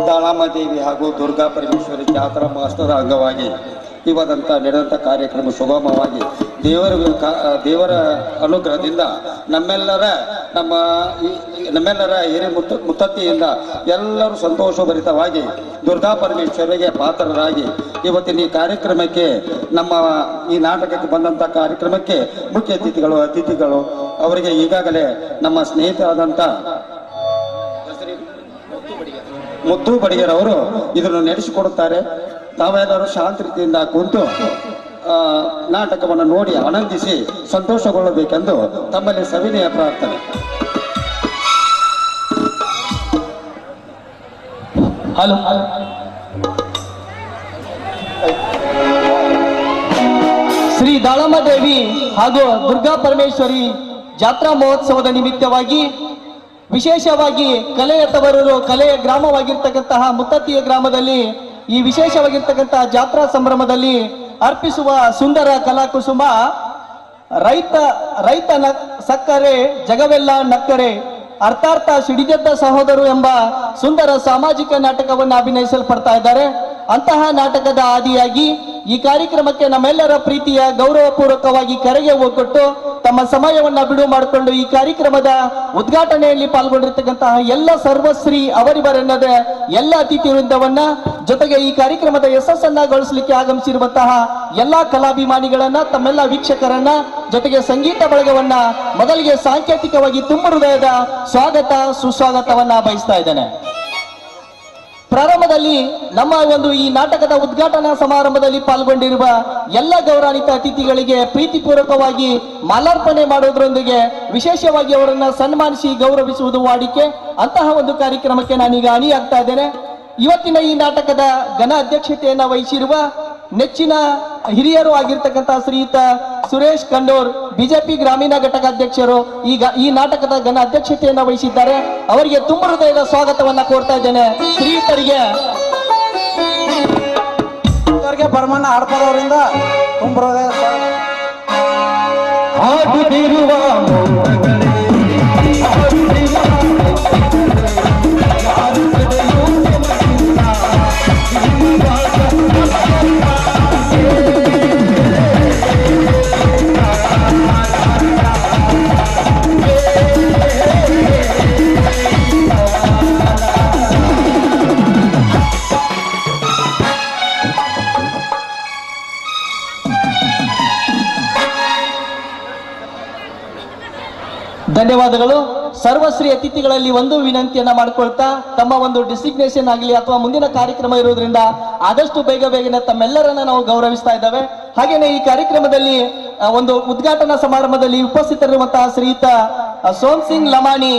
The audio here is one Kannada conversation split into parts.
ದಾಳಾಮದೇವಿ ಹಾಗೂ ದುರ್ಗಾ ಪರಮೇಶ್ವರಿ ಜಾತ್ರಾ ಮಹೋತ್ಸವದ ಅಂಗವಾಗಿ ಇವತ್ತಂತ ನಡೆದಂಥ ಕಾರ್ಯಕ್ರಮ ಸುಗಮವಾಗಿ ದೇವರ ಅನುಗ್ರಹದಿಂದ ನಮ್ಮೆಲ್ಲರ ಹಿರಿಯ ಮುತ್ತತ್ತಿಯಿಂದ ಎಲ್ಲರೂ ಸಂತೋಷಭರಿತವಾಗಿ ದುರ್ಗಾ ಪರಮೇಶ್ವರಿಗೆ ಪಾತ್ರರಾಗಿ ಇವತ್ತಿನ ಈ ಕಾರ್ಯಕ್ರಮಕ್ಕೆ ಈ ನಾಟಕಕ್ಕೆ ಬಂದಂಥ ಕಾರ್ಯಕ್ರಮಕ್ಕೆ ಮುಖ್ಯ ಅತಿಥಿಗಳು ಅವರಿಗೆ ಈಗಾಗಲೇ ನಮ್ಮ ಸ್ನೇಹಿತರಾದಂಥ ಮುದ್ದು ಬಡಿಗರವರು ಇದನ್ನು ನಡೆಸಿಕೊಡುತ್ತಾರೆ. ತಾವೆಲ್ಲರೂ ಶಾಂತ ರೀತಿಯಿಂದ ಕುಂತು ನಾಟಕವನ್ನು ನೋಡಿ ಆನಂದಿಸಿ ಸಂತೋಷಗೊಳ್ಳಬೇಕೆಂದು ತಮ್ಮಲ್ಲಿ ಸವಿನಯ ಪ್ರಾರ್ಥನೆ. ಹಲೋ, ಶ್ರೀ ದಾಳಾಮದೇವಿ ಹಾಗೂ ದುರ್ಗಾ ಪರಮೇಶ್ವರಿ ಜಾತ್ರಾ ಮಹೋತ್ಸವದ ನಿಮಿತ್ತವಾಗಿ ವಿಶೇಷವಾಗಿ ಕಲೆಯ ತವರೂರು ಕಲೆಯ ಗ್ರಾಮವಾಗಿರ್ತಕ್ಕಂತಹ ಮುತ್ತತ್ತಿಯ ಗ್ರಾಮದಲ್ಲಿ ಈ ವಿಶೇಷವಾಗಿರ್ತಕ್ಕಂತಹ ಜಾತ್ರಾ ಸಂಭ್ರಮದಲ್ಲಿ ಅರ್ಪಿಸುವ ಸುಂದರ ಕಲಾಕುಸುಮ ರೈತ ಸಕ್ಕರೆ ಜಗವೆಲ್ಲ ನಕ್ಕರೆ ಅರ್ಥಾರ್ಥ ಸಿಡಿದದ್ದ ಸಹೋದರು ಎಂಬ ಸುಂದರ ಸಾಮಾಜಿಕ ನಾಟಕವನ್ನು ಅಭಿನಯಿಸಲ್ಪಡ್ತಾ ಇದ್ದಾರೆ. ಅಂತಹ ನಾಟಕದ ಆದಿಯಾಗಿ ಈ ಕಾರ್ಯಕ್ರಮಕ್ಕೆ ನಮ್ಮೆಲ್ಲರ ಪ್ರೀತಿಯ ಗೌರವಪೂರ್ವಕವಾಗಿ ಕರೆಗೆ ಹೋಗ್ಕೊಟ್ಟು ತಮ್ಮ ಸಮಯವನ್ನ ಬಿಡುವು ಮಾಡಿಕೊಂಡು ಈ ಕಾರ್ಯಕ್ರಮದ ಉದ್ಘಾಟನೆಯಲ್ಲಿ ಪಾಲ್ಗೊಂಡಿರ್ತಕ್ಕಂತಹ ಎಲ್ಲ ಸರ್ವಶ್ರೀ ಅವರಿವರೆನ್ನದ ಎಲ್ಲ ಅತಿಥಿ ವೃಂದವನ್ನ, ಜೊತೆಗೆ ಈ ಕಾರ್ಯಕ್ರಮದ ಯಶಸ್ಸನ್ನ ಗಳಿಸಲಿಕ್ಕೆ ಆಗಮಿಸಿರುವಂತಹ ಎಲ್ಲಾ ಕಲಾಭಿಮಾನಿಗಳನ್ನ, ತಮ್ಮೆಲ್ಲ ವೀಕ್ಷಕರನ್ನ, ಜೊತೆಗೆ ಸಂಗೀತ ಬಳಗವನ್ನ ಮೊದಲಿಗೆ ಸಾಂಕೇತಿಕವಾಗಿ ತುಂಬ ಹೃದಯದ ಸ್ವಾಗತ ಸುಸ್ವಾಗತವನ್ನ ಬಯಸ್ತಾ ಇದ್ದೇನೆ. ಪ್ರಾರಂಭದಲ್ಲಿ ನಮ್ಮ ಈ ನಾಟಕದ ಉದ್ಘಾಟನಾ ಸಮಾರಂಭದಲ್ಲಿ ಪಾಲ್ಗೊಂಡಿರುವ ಎಲ್ಲ ಗೌರವಾನ್ವಿತ ಅತಿಥಿಗಳಿಗೆ ಪ್ರೀತಿಪೂರ್ವಕವಾಗಿ ಮಾಲಾರ್ಪಣೆ ಮಾಡುವುದರೊಂದಿಗೆ ವಿಶೇಷವಾಗಿ ಅವರನ್ನ ಸನ್ಮಾನಿಸಿ ಗೌರವಿಸುವುದು ವಾಡಿಕೆ. ಅಂತಹ ಒಂದು ಕಾರ್ಯಕ್ರಮಕ್ಕೆ ನಾನೀಗ ಅಣಿಯಾಗ್ತಾ ಇದ್ದೇನೆ. ಇವತ್ತಿನ ಈ ನಾಟಕದ ಘನ ಅಧ್ಯಕ್ಷತೆಯನ್ನ ವಹಿಸಿರುವ ನೆಚ್ಚಿನ ಹಿರಿಯರು ಆಗಿರ್ತಕ್ಕಂಥ ಶ್ರೀಯುತ ಸುರೇಶ್ ಕಂಡೂರ್ ಬಿಜೆಪಿ ಗ್ರಾಮೀಣ ಘಟಕಾಧ್ಯಕ್ಷರು ಈಗ ಈ ನಾಟಕದ ಘನ ಅಧ್ಯಕ್ಷತೆಯನ್ನ ವಹಿಸಿದ್ದಾರೆ. ಅವರಿಗೆ ತುಂಬ ಹೃದಯದ ಸ್ವಾಗತವನ್ನ ಕೋರ್ತಾ ಇದ್ದೇನೆ. ಶ್ರೀಯುತರಿಗೆ ಬರ್ಮಣ್ಣ ಆಡ್ಪಾರವರಿಂದ ತುಂಬ ಹೃದಯ ಧನ್ಯವಾದಗಳು. ಸರ್ವಶ್ರೀ ಅತಿಥಿಗಳಲ್ಲಿ ಒಂದು ವಿನಂತಿಯನ್ನ ಮಾಡಿಕೊಳ್ತಾ, ತಮ್ಮ ಒಂದು ಡಿಸಿಗ್ನೇಷನ್ ಆಗಲಿ ಅಥವಾ ಮುಂದಿನ ಕಾರ್ಯಕ್ರಮ ಇರುವುದರಿಂದ ಆದಷ್ಟು ಬೇಗನೆ ತಮ್ಮೆಲ್ಲರನ್ನ ನಾವು ಗೌರವಿಸ್ತಾ ಇದ್ದೇವೆ. ಹಾಗೇನೆ ಈ ಕಾರ್ಯಕ್ರಮದಲ್ಲಿ ಒಂದು ಉದ್ಘಾಟನಾ ಸಮಾರಂಭದಲ್ಲಿ ಉಪಸ್ಥಿತರಿರುವಂತಹ ಶ್ರೀಯುತ ಸೋಮ್ ಸಿಂಗ್ ಲಮಾಣಿ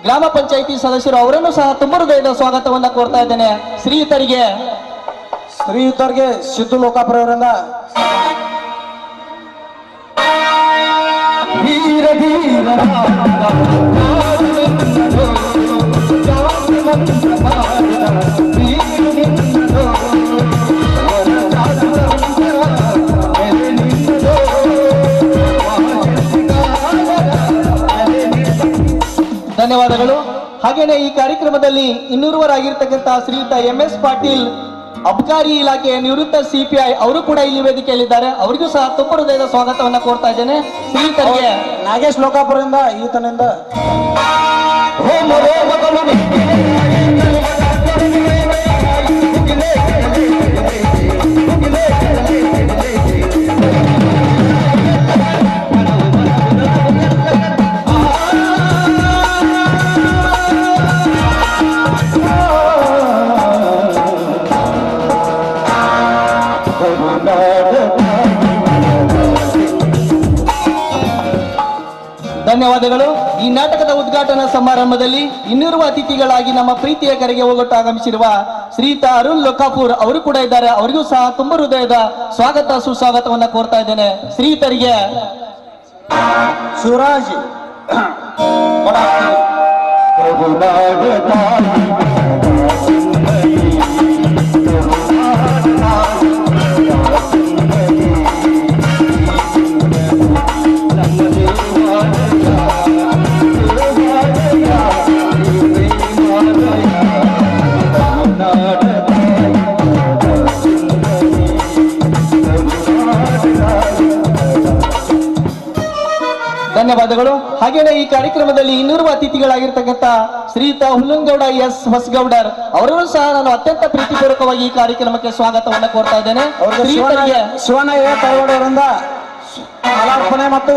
ಗ್ರಾಮ ಪಂಚಾಯಿತಿ ಸದಸ್ಯರು, ಅವರನ್ನು ಸಹ ತುಂಬ ಹೃದಯದ ಸ್ವಾಗತವನ್ನ ಕೋರ್ತಾ ಇದ್ದೇನೆ. ಶ್ರೀಯುತರಿಗೆ ಸಿದ್ದು ಲೋಕಾಪುರ ಅವರಿಂದ ಧನ್ಯವಾದಗಳು. ಹಾಗೇನೆ ಈ ಕಾರ್ಯಕ್ರಮದಲ್ಲಿ ಇನ್ನೂರುವರಾಗಿರ್ತಕ್ಕಂತಹ ಶ್ರೀಯುತ MS ಪಾಟೀಲ್ ಅಬಕಾರಿ ಇಲಾಖೆ ನಿವೃತ್ತ CPI ಅವರು ಕೂಡ ಇಲ್ಲಿ ವೇದಿಕೆಯಲ್ಲಿದ್ದಾರೆ. ಅವರಿಗೂ ಸಹ ತುಂಬ ಹೃದಯದ ಸ್ವಾಗತವನ್ನ ಕೋರ್ತಾ ಇದ್ದೇನೆ. ಶ್ರೀಯುತರಿಗೆ ನಾಗೇಶ್ ಲೋಕಾಪುರದಿಂದ ಈತನಿಂದ ಧನ್ಯವಾದಗಳು. ಈ ನಾಟಕದ ಉದ್ಘಾಟನಾ ಸಮಾರಂಭದಲ್ಲಿ ಇನ್ನಿರುವ ಅತಿಥಿಗಳಾಗಿ ನಮ್ಮ ಪ್ರೀತಿಯ ಕರೆಗೆ ಹೋಗೊಟ್ಟು ಆಗಮಿಸಿರುವ ಶ್ರೀಯುತ ಅರುಣ್ ಲೋಕಾಪುರ್ ಅವರು ಕೂಡ ಇದ್ದಾರೆ. ಅವರಿಗೂ ಸಹ ತುಂಬ ಹೃದಯದ ಸ್ವಾಗತ ಸುಸ್ವಾಗತವನ್ನ ಕೋರ್ತಾ ಇದ್ದೇನೆ. ಶ್ರೀಯುತರಿಗೆ ಶಿವರಾಜ್ ಹಾಗೇನೆ ಈ ಕಾರ್ಯಕ್ರಮದಲ್ಲಿ ಇನ್ನೂರು ಅತಿಥಿಗಳಾಗಿರ್ತಕ್ಕಂಥ ಶ್ರೀಯುತ ಹುಲ್ಲನಗೌಡ ಎಸ್ ಹೊಸಗೌಡರ್ ಅವರನ್ನು ಸಹ ನಾನು ಅತ್ಯಂತ ಪ್ರೀತಿಪೂರ್ವಕವಾಗಿ ಈ ಕಾರ್ಯಕ್ರಮಕ್ಕೆ ಸ್ವಾಗತವನ್ನ ಕೋರ್ತಾ ಇದ್ದೇನೆ. ಶ್ರೀಯುತರಿಗೆ ಶಿವಣ್ಣ ಎ ತಳವಾಡೆ ಅವರಿಂದ ಮಾಲಾರ್ಪಣೆ ಮತ್ತು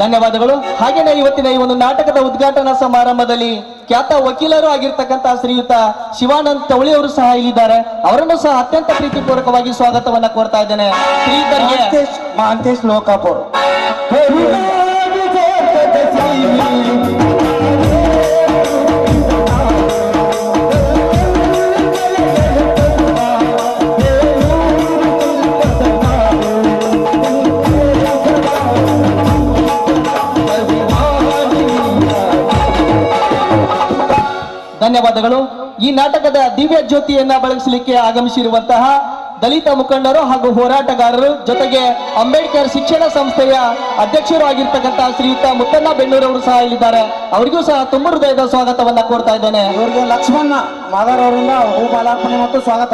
ಧನ್ಯವಾದಗಳು. ಹಾಗೇನೆ ಇವತ್ತಿನ ಈ ಒಂದು ನಾಟಕದ ಉದ್ಘಾಟನಾ ಸಮಾರಂಭದಲ್ಲಿ ಖ್ಯಾತ ವಕೀಲರು ಆಗಿರ್ತಕ್ಕಂಥ ಶ್ರೀಯುತ ಶಿವಾನಂದ್ ತವಳಿ ಅವರು ಸಹ ಇಲ್ಲಿದ್ದಾರೆ. ಅವರನ್ನು ಸಹ ಅತ್ಯಂತ ಪ್ರೀತಿಪೂರ್ವಕವಾಗಿ ಸ್ವಾಗತವನ್ನ ಕೋರ್ತಾ ಇದ್ದೇನೆ. ಶ್ರೀಯುತರಿಗೆ ಮಹಾಂತೇಶ್ ಲೋಕಾಪುರ್. ಧನ್ಯವಾದಗಳು. ಈ ನಾಟಕದ ದಿವ್ಯ ಜ್ಯೋತಿಯನ್ನ ಬೆಳಗಿಸಲಿಕ್ಕೆ ಆಗಮಿಸಿರುವಂತಹ ದಲಿತ ಮುಖಂಡರು ಹಾಗೂ ಹೋರಾಟಗಾರರು, ಜೊತೆಗೆ ಅಂಬೇಡ್ಕರ್ ಶಿಕ್ಷಣ ಸಂಸ್ಥೆಯ ಅಧ್ಯಕ್ಷರು ಆಗಿರ್ತಕ್ಕಂತಹ ಶ್ರೀಯುತ ಮುತ್ತಣ್ಣ ಬೆನ್ನೂರವರು ಸಹ ಇಲ್ಲಿದ್ದಾರೆ. ಅವರಿಗೂ ಸಹ ತುಂಬ ಹೃದಯದ ಸ್ವಾಗತವನ್ನ ಕೋರ್ತಾ ಇದ್ದೇನೆ. ಇವರಿಗೆ ಲಕ್ಷ್ಮಣ ಮಾದಾರ್ ಅವರಿಂದ ಹೂ ಮಾಲಾರ್ಪಣೆ ಮತ್ತು ಸ್ವಾಗತ.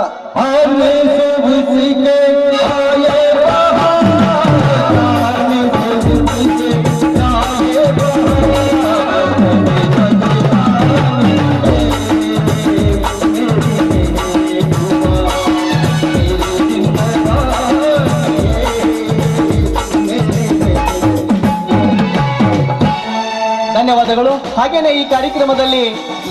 ಧನ್ಯವಾದಗಳು. ಹಾಗೇನೆ ಈ ಕಾರ್ಯಕ್ರಮದಲ್ಲಿ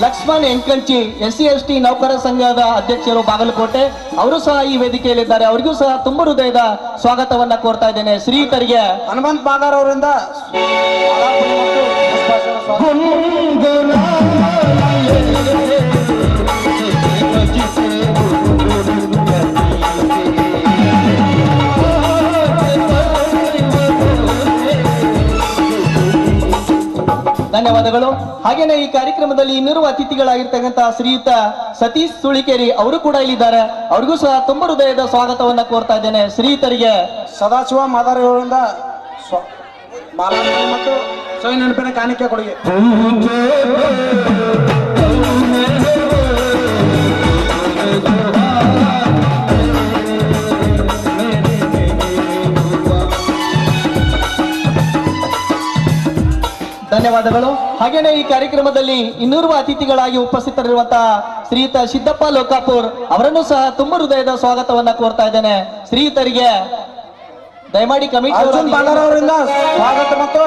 ಲಕ್ಷ್ಮಣ್ ಎಂಕಂಚಿ SC/ST ನೌಕರ ಸಂಘದ ಅಧ್ಯಕ್ಷರು ಬಾಗಲಕೋಟೆ ಅವರು ಸಹ ಈ ವೇದಿಕೆಯಲ್ಲಿದ್ದಾರೆ. ಅವರಿಗೂ ಸಹ ತುಂಬ ಹೃದಯದ ಸ್ವಾಗತವನ್ನ ಕೋರ್ತಾ ಇದ್ದೇನೆ. ಶ್ರೀಯುತರಿಗೆ ಹನುಮಂತ್ ಮಾದಾರ್ ಅವರಿಂದ ಮಾಲಾರ್ಪಣೆ ಮತ್ತು ಪುಷ್ಪಾರ್ಚನೆ ಸ್ವಾಗತ. ಧನ್ಯವಾದಗಳು. ಹಾಗೇನೆ ಈ ಕಾರ್ಯಕ್ರಮದಲ್ಲಿ ಇನ್ನೂರು ಅತಿಥಿಗಳಾಗಿರ್ತಕ್ಕಂತಹ ಶ್ರೀಯುತ ಸತೀಶ್ ಸುಳಿಕೇರಿ ಅವರು ಕೂಡ ಇಲ್ಲಿದ್ದಾರೆ. ಅವರಿಗೂ ಸಹ ತುಂಬ ಹೃದಯದ ಸ್ವಾಗತವನ್ನ ಕೋರ್ತಾ ಇದ್ದೇನೆ. ಶ್ರೀಯುತರಿಗೆ ಸದಾಶಿವ ಮಾದಾರ್ ಅವರಿಂದ ಮಾಲಾರ್ಪಣೆ ಮತ್ತು ಸವಿ ನೆನಪಿನ ಕಾಣಿಕೆ ಕೊಡುಗೆ. ಧನ್ಯವಾದಗಳು. ಹಾಗೇನೆ ಈ ಕಾರ್ಯಕ್ರಮದಲ್ಲಿ ಇನ್ನೂರು ಅತಿಥಿಗಳಾಗಿ ಉಪಸ್ಥಿತರಿರುವಂತಹ ಶ್ರೀಯುತ ಸಿದ್ದಪ್ಪ ಲೋಕಾಪುರ್ ಅವರನ್ನು ಸಹ ತುಂಬ ಹೃದಯದ ಸ್ವಾಗತವನ್ನ ಕೋರ್ತಾ ಇದ್ದೇನೆ. ಶ್ರೀಯುತರಿಗೆ ದಯಮಾಡಿ ಕಮಿಟಿ ಅರ್ಜುನ್ ಬಾದಾರ್ ಅವರಿಂದ ಸ್ವಾಗತ ಮತ್ತು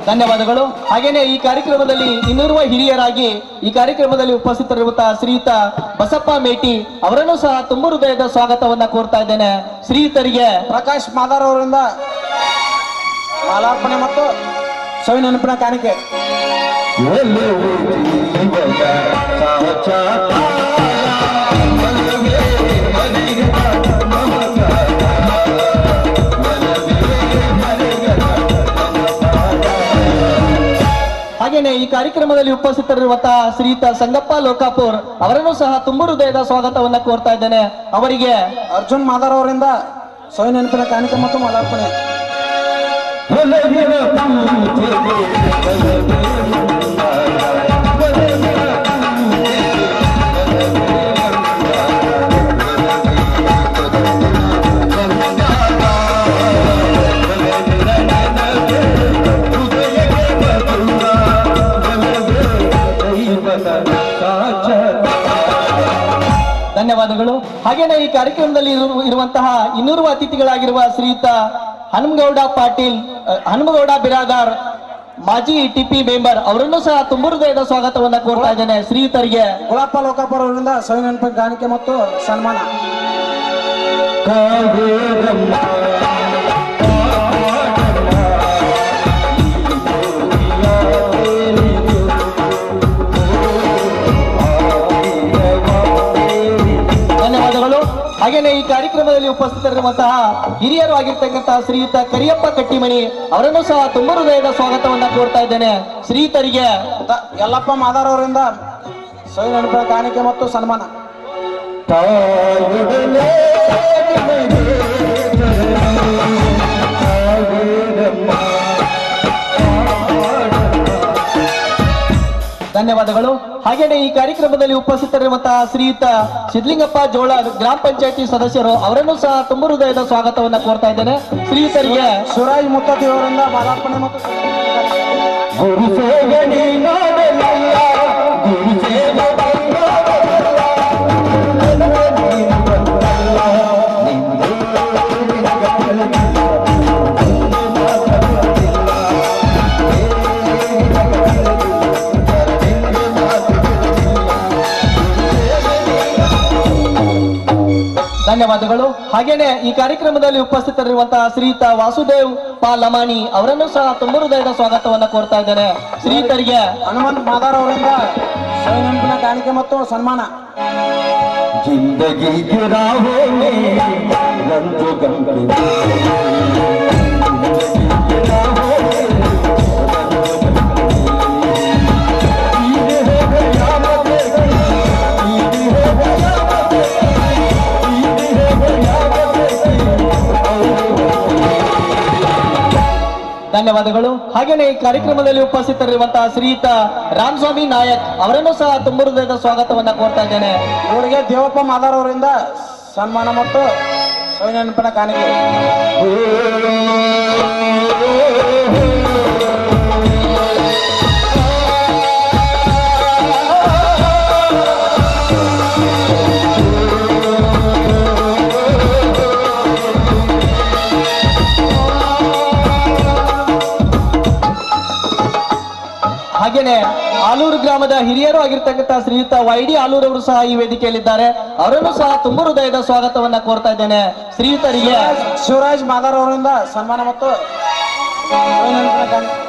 ಧನ್ಯವಾದಗಳು. ಹಾಗೇನೆ ಈ ಕಾರ್ಯಕ್ರಮದಲ್ಲಿ ಇನ್ನೂರುವ ಹಿರಿಯರಾಗಿ ಈ ಕಾರ್ಯಕ್ರಮದಲ್ಲಿ ಉಪಸ್ಥಿತರಿರುವಂತಹ ಶ್ರೀಯುತ ಬಸಪ್ಪ ಮೇಟಿ ಅವರನ್ನು ಸಹ ತುಂಬ ಹೃದಯದ ಸ್ವಾಗತವನ್ನ ಕೋರ್ತಾ ಇದ್ದೇನೆ. ಶ್ರೀಯುತರಿಗೆ ಪ್ರಕಾಶ್ ಮಾದಾರ್ ಅವರಿಂದ ಮಾಲಾರ್ಪಣೆ ಮತ್ತು ಸವಿ ನೆನಪಿನ ಕಾಣಿಕೆ. ಹಾಗೇನೆ ಈ ಕಾರ್ಯಕ್ರಮದಲ್ಲಿ ಉಪಸ್ಥಿತರಿರುವಂತಹ ಶ್ರೀಯುತ ಸಂಗಪ್ಪ ಲೋಕಾಪುರ್ ಅವರನ್ನು ಸಹ ತುಂಬ ಹೃದಯದ ಸ್ವಾಗತವನ್ನ ಕೋರ್ತಾ ಇದ್ದೇನೆ. ಅವರಿಗೆ ಅರ್ಜುನ್ ಮಾದಾರ್ ಅವರಿಂದ ಸವಿ ನೆನಪಿನ ಕಾಣಿಕೆ ಮತ್ತು ಮಾಲಾರ್ಪಣೆ. ಧನ್ಯವಾದಗಳು. ಹಾಗೇನೆ ಈ ಕಾರ್ಯಕ್ರಮದಲ್ಲಿ ಇರುವಂತಹ ಇನ್ನೂರು ಅತಿಥಿಗಳಾಗಿರುವ ಶ್ರೀಯುತ ಹನುಮಗೌಡ ಪಾಟೀಲ್, ಹನುಮಗೌಡ ಬಿರಾದಾರ್, ಮಾಜಿ TP ಮೆಂಬರ್ ಅವರನ್ನು ಸಹ ತುಂಬ ಹೃದಯದ ಸ್ವಾಗತವನ್ನ ಕೋರ್ತಾ ಇದ್ದೇನೆ. ಶ್ರೀಯುತರಿಗೆ ಗುಳಪ್ಪ ಲೋಕಾಪುರ ಅವರಿಂದ ಸವಿ ನೆನಪಿನ ಕಾಣಿಕೆ ಮತ್ತು ಸನ್ಮಾನ. ಧನ್ಯವಾದಗಳು. ಹಾಗೇನೆ ಈ ಕಾರ್ಯಕ್ರಮದಲ್ಲಿ ಉಪಸ್ಥಿತರಿರುವಂತಹ ಹಿರಿಯರು ಆಗಿರ್ತಕ್ಕಂತಹ ಶ್ರೀಯುತ ಕರಿಯಪ್ಪ ಕಟ್ಟಿಮನಿ ಅವರನ್ನು ಸಹ ತುಂಬ ಹೃದಯದ ಸ್ವಾಗತವನ್ನ ಕೋರ್ತಾ ಇದ್ದೇನೆ. ಶ್ರೀಯುತರಿಗೆ ಯಲ್ಲಪ್ಪ ಮಾದಾರ್ ಅವರಿಂದ ಸವಿ ನೆನಪಿನ ಕಾಣಿಕೆ ಮತ್ತು ಸನ್ಮಾನ. ಧನ್ಯವಾದಗಳು. ಹಾಗೇನೆ ಈ ಕಾರ್ಯಕ್ರಮದಲ್ಲಿ ಉಪಸ್ಥಿತರಿರುವಂತಹ ಶ್ರೀಯುತ ಸಿದ್ಲಿಂಗಪ್ಪ ಜೋಳ ಗ್ರಾಮ ಪಂಚಾಯತಿ ಸದಸ್ಯರು ಅವರನ್ನು ಸಹ ತುಂಬ ಹೃದಯದ ಸ್ವಾಗತವನ್ನ ಕೋರ್ತಾ ಇದ್ದೇನೆ. ಶ್ರೀಯುತರಿಗೆ ಶಿವರಾಜ್ ಮುತ್ತತಿ ಅವರಿಂದ ಮಾಲಾರ್ಪಣೆ ಮತ್ತು ಧನ್ಯವಾದಗಳು. ಹಾಗೇನೆ ಈ ಕಾರ್ಯಕ್ರಮದಲ್ಲಿ ಉಪಸ್ಥಿತರಿರುವಂತಹ ಶ್ರೀಯುತ ವಾಸುದೇವ್ ಪಾ ಲಮಾಣಿ ಅವರನ್ನು ಸಹ ತುಂಬ ಹೃದಯದ ಸ್ವಾಗತವನ್ನ ಕೋರ್ತಾ ಇದ್ದೇನೆ. ಶ್ರೀಯುತರಿಗೆ ಹನುಮಂತ್ ಮಾದಾರ್ ಅವರಿಂದ ಸವಿ ನೆನಪಿನ ಕಾಣಿಕೆ ಮತ್ತು ಸನ್ಮಾನ. जिंदगी के राहों में रंजो गम के ಧನ್ಯವಾದಗಳು. ಹಾಗೇನೆ ಈ ಕಾರ್ಯಕ್ರಮದಲ್ಲಿ ಉಪಸ್ಥಿತರಿರುವಂತಹ ಶ್ರೀಯುತ ರಾಮಸ್ವಾಮಿ ನಾಯಕ್ ಅವರನ್ನು ಸಹ ತುಂಬ ಹೃದಯದ ಸ್ವಾಗತವನ್ನ ಕೋರ್ತಾ ಇದ್ದೇನೆ. ಇವರಿಗೆ ದೇವಪ್ಪ ಮಾದಾರ್ ಅವರಿಂದ ಸನ್ಮಾನ ಮತ್ತು ಸವಿ ನೆನಪಿನ ಕಾಣಿಕೆ. ಹಾಗೇನೆ ಆಲೂರು ಗ್ರಾಮದ ಹಿರಿಯರು ಆಗಿರ್ತಕ್ಕಂಥ ಶ್ರೀಯುತ ವೈಡಿ ಆಲೂರು ಅವರು ಸಹ ಈ ವೇದಿಕೆಯಲ್ಲಿದ್ದಾರೆ. ಅವರನ್ನು ಸಹ ತುಂಬ ಹೃದಯದ ಸ್ವಾಗತವನ್ನ ಕೋರ್ತಾ ಇದ್ದೇನೆ. ಶ್ರೀಯುತರಿಗೆ ಶಿವರಾಜ್ ಮಾದಾರ್ ಅವರಿಂದ ಸನ್ಮಾನ ಮತ್ತು ಸವಿ ನೆನಪಿನ ಕಾಣಿಕೆ.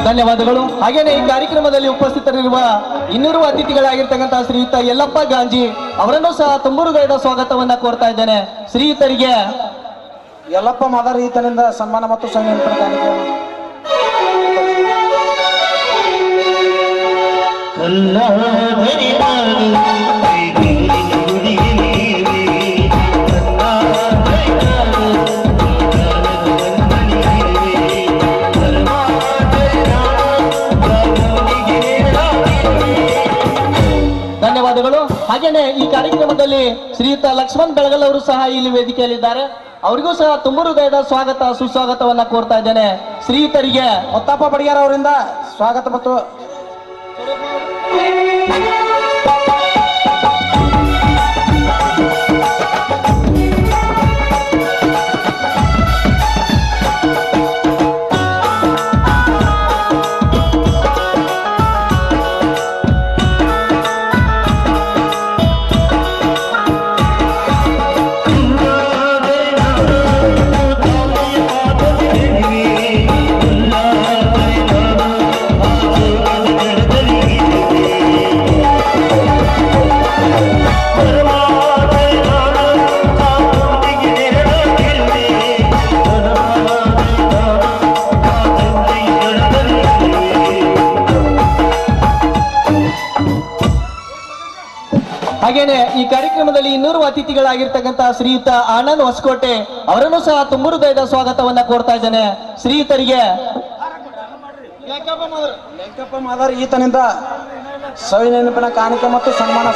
ಧನ್ಯವಾದಗಳು. ಹಾಗೇನೆ ಈ ಕಾರ್ಯಕ್ರಮದಲ್ಲಿ ಉಪಸ್ಥಿತರಿರುವ ಇನ್ನೂರು ಅತಿಥಿಗಳಾಗಿರ್ತಕ್ಕಂತಹ ಶ್ರೀಯುತ ಯಲ್ಲಪ್ಪ ಗಾಂಜಿ ಅವರನ್ನು ಸಹ ತುಂಬ ಹೃದಯದ ಸ್ವಾಗತವನ್ನ ಕೋರ್ತಾ ಇದ್ದೇನೆ. ಶ್ರೀಯುತರಿಗೆ ಯಲ್ಲಪ್ಪ ಮಾದಾರ್ ಈತನಿಂದ ಸನ್ಮಾನ ಮತ್ತು ಸವಿ ನೆನಪಿನ ಕಾಣಿಕೆ. ಧನ್ಯವಾದಗಳು. ಹಾಗೇನೆ ಈ ಕಾರ್ಯಕ್ರಮದಲ್ಲಿ ಶ್ರೀಯುತ ಲಕ್ಷ್ಮಣ್ ಬೆಳಗಲ್ ಅವರು ಸಹ ಇಲ್ಲಿ ವೇದಿಕೆಯಲ್ಲಿದ್ದಾರೆ. ಅವರಿಗೂ ಸಹ ತುಂಬ ಹೃದಯದ ಸ್ವಾಗತ ಸುಸ್ವಾಗತವನ್ನ ಕೋರ್ತಾ ಇದ್ದೇನೆ. ಶ್ರೀಯುತರಿಗೆ ಮುತ್ತಪ್ಪ ಬಡಿಯಾರ್ ಅವರಿಂದ ಸ್ವಾಗತ ಮತ್ತು ಹಾಗೇನೆ ಈ ಕಾರ್ಯಕ್ರಮದಲ್ಲಿ ಇನ್ನೂರು ಅತಿಥಿಗಳಾಗಿರ್ತಕ್ಕಂತಹ ಶ್ರೀಯುತ ಆನಂದ್ ಹೊಸಕೋಟೆ ಅವರನ್ನು ಸಹ ತುಂಬ ಹೃದಯದ ಸ್ವಾಗತವನ್ನ ಕೋರ್ತಾ ಇದ್ದೇನೆ. ಶ್ರೀಯುತರಿಗೆ ಲೆಂಕಪ್ಪ ಮಾದಾರ್ ಈತನಿಂದ ಸವಿ ನೆನಪಿನ ಕಾಣಿಕೆ ಮತ್ತು ಸನ್ಮಾನ.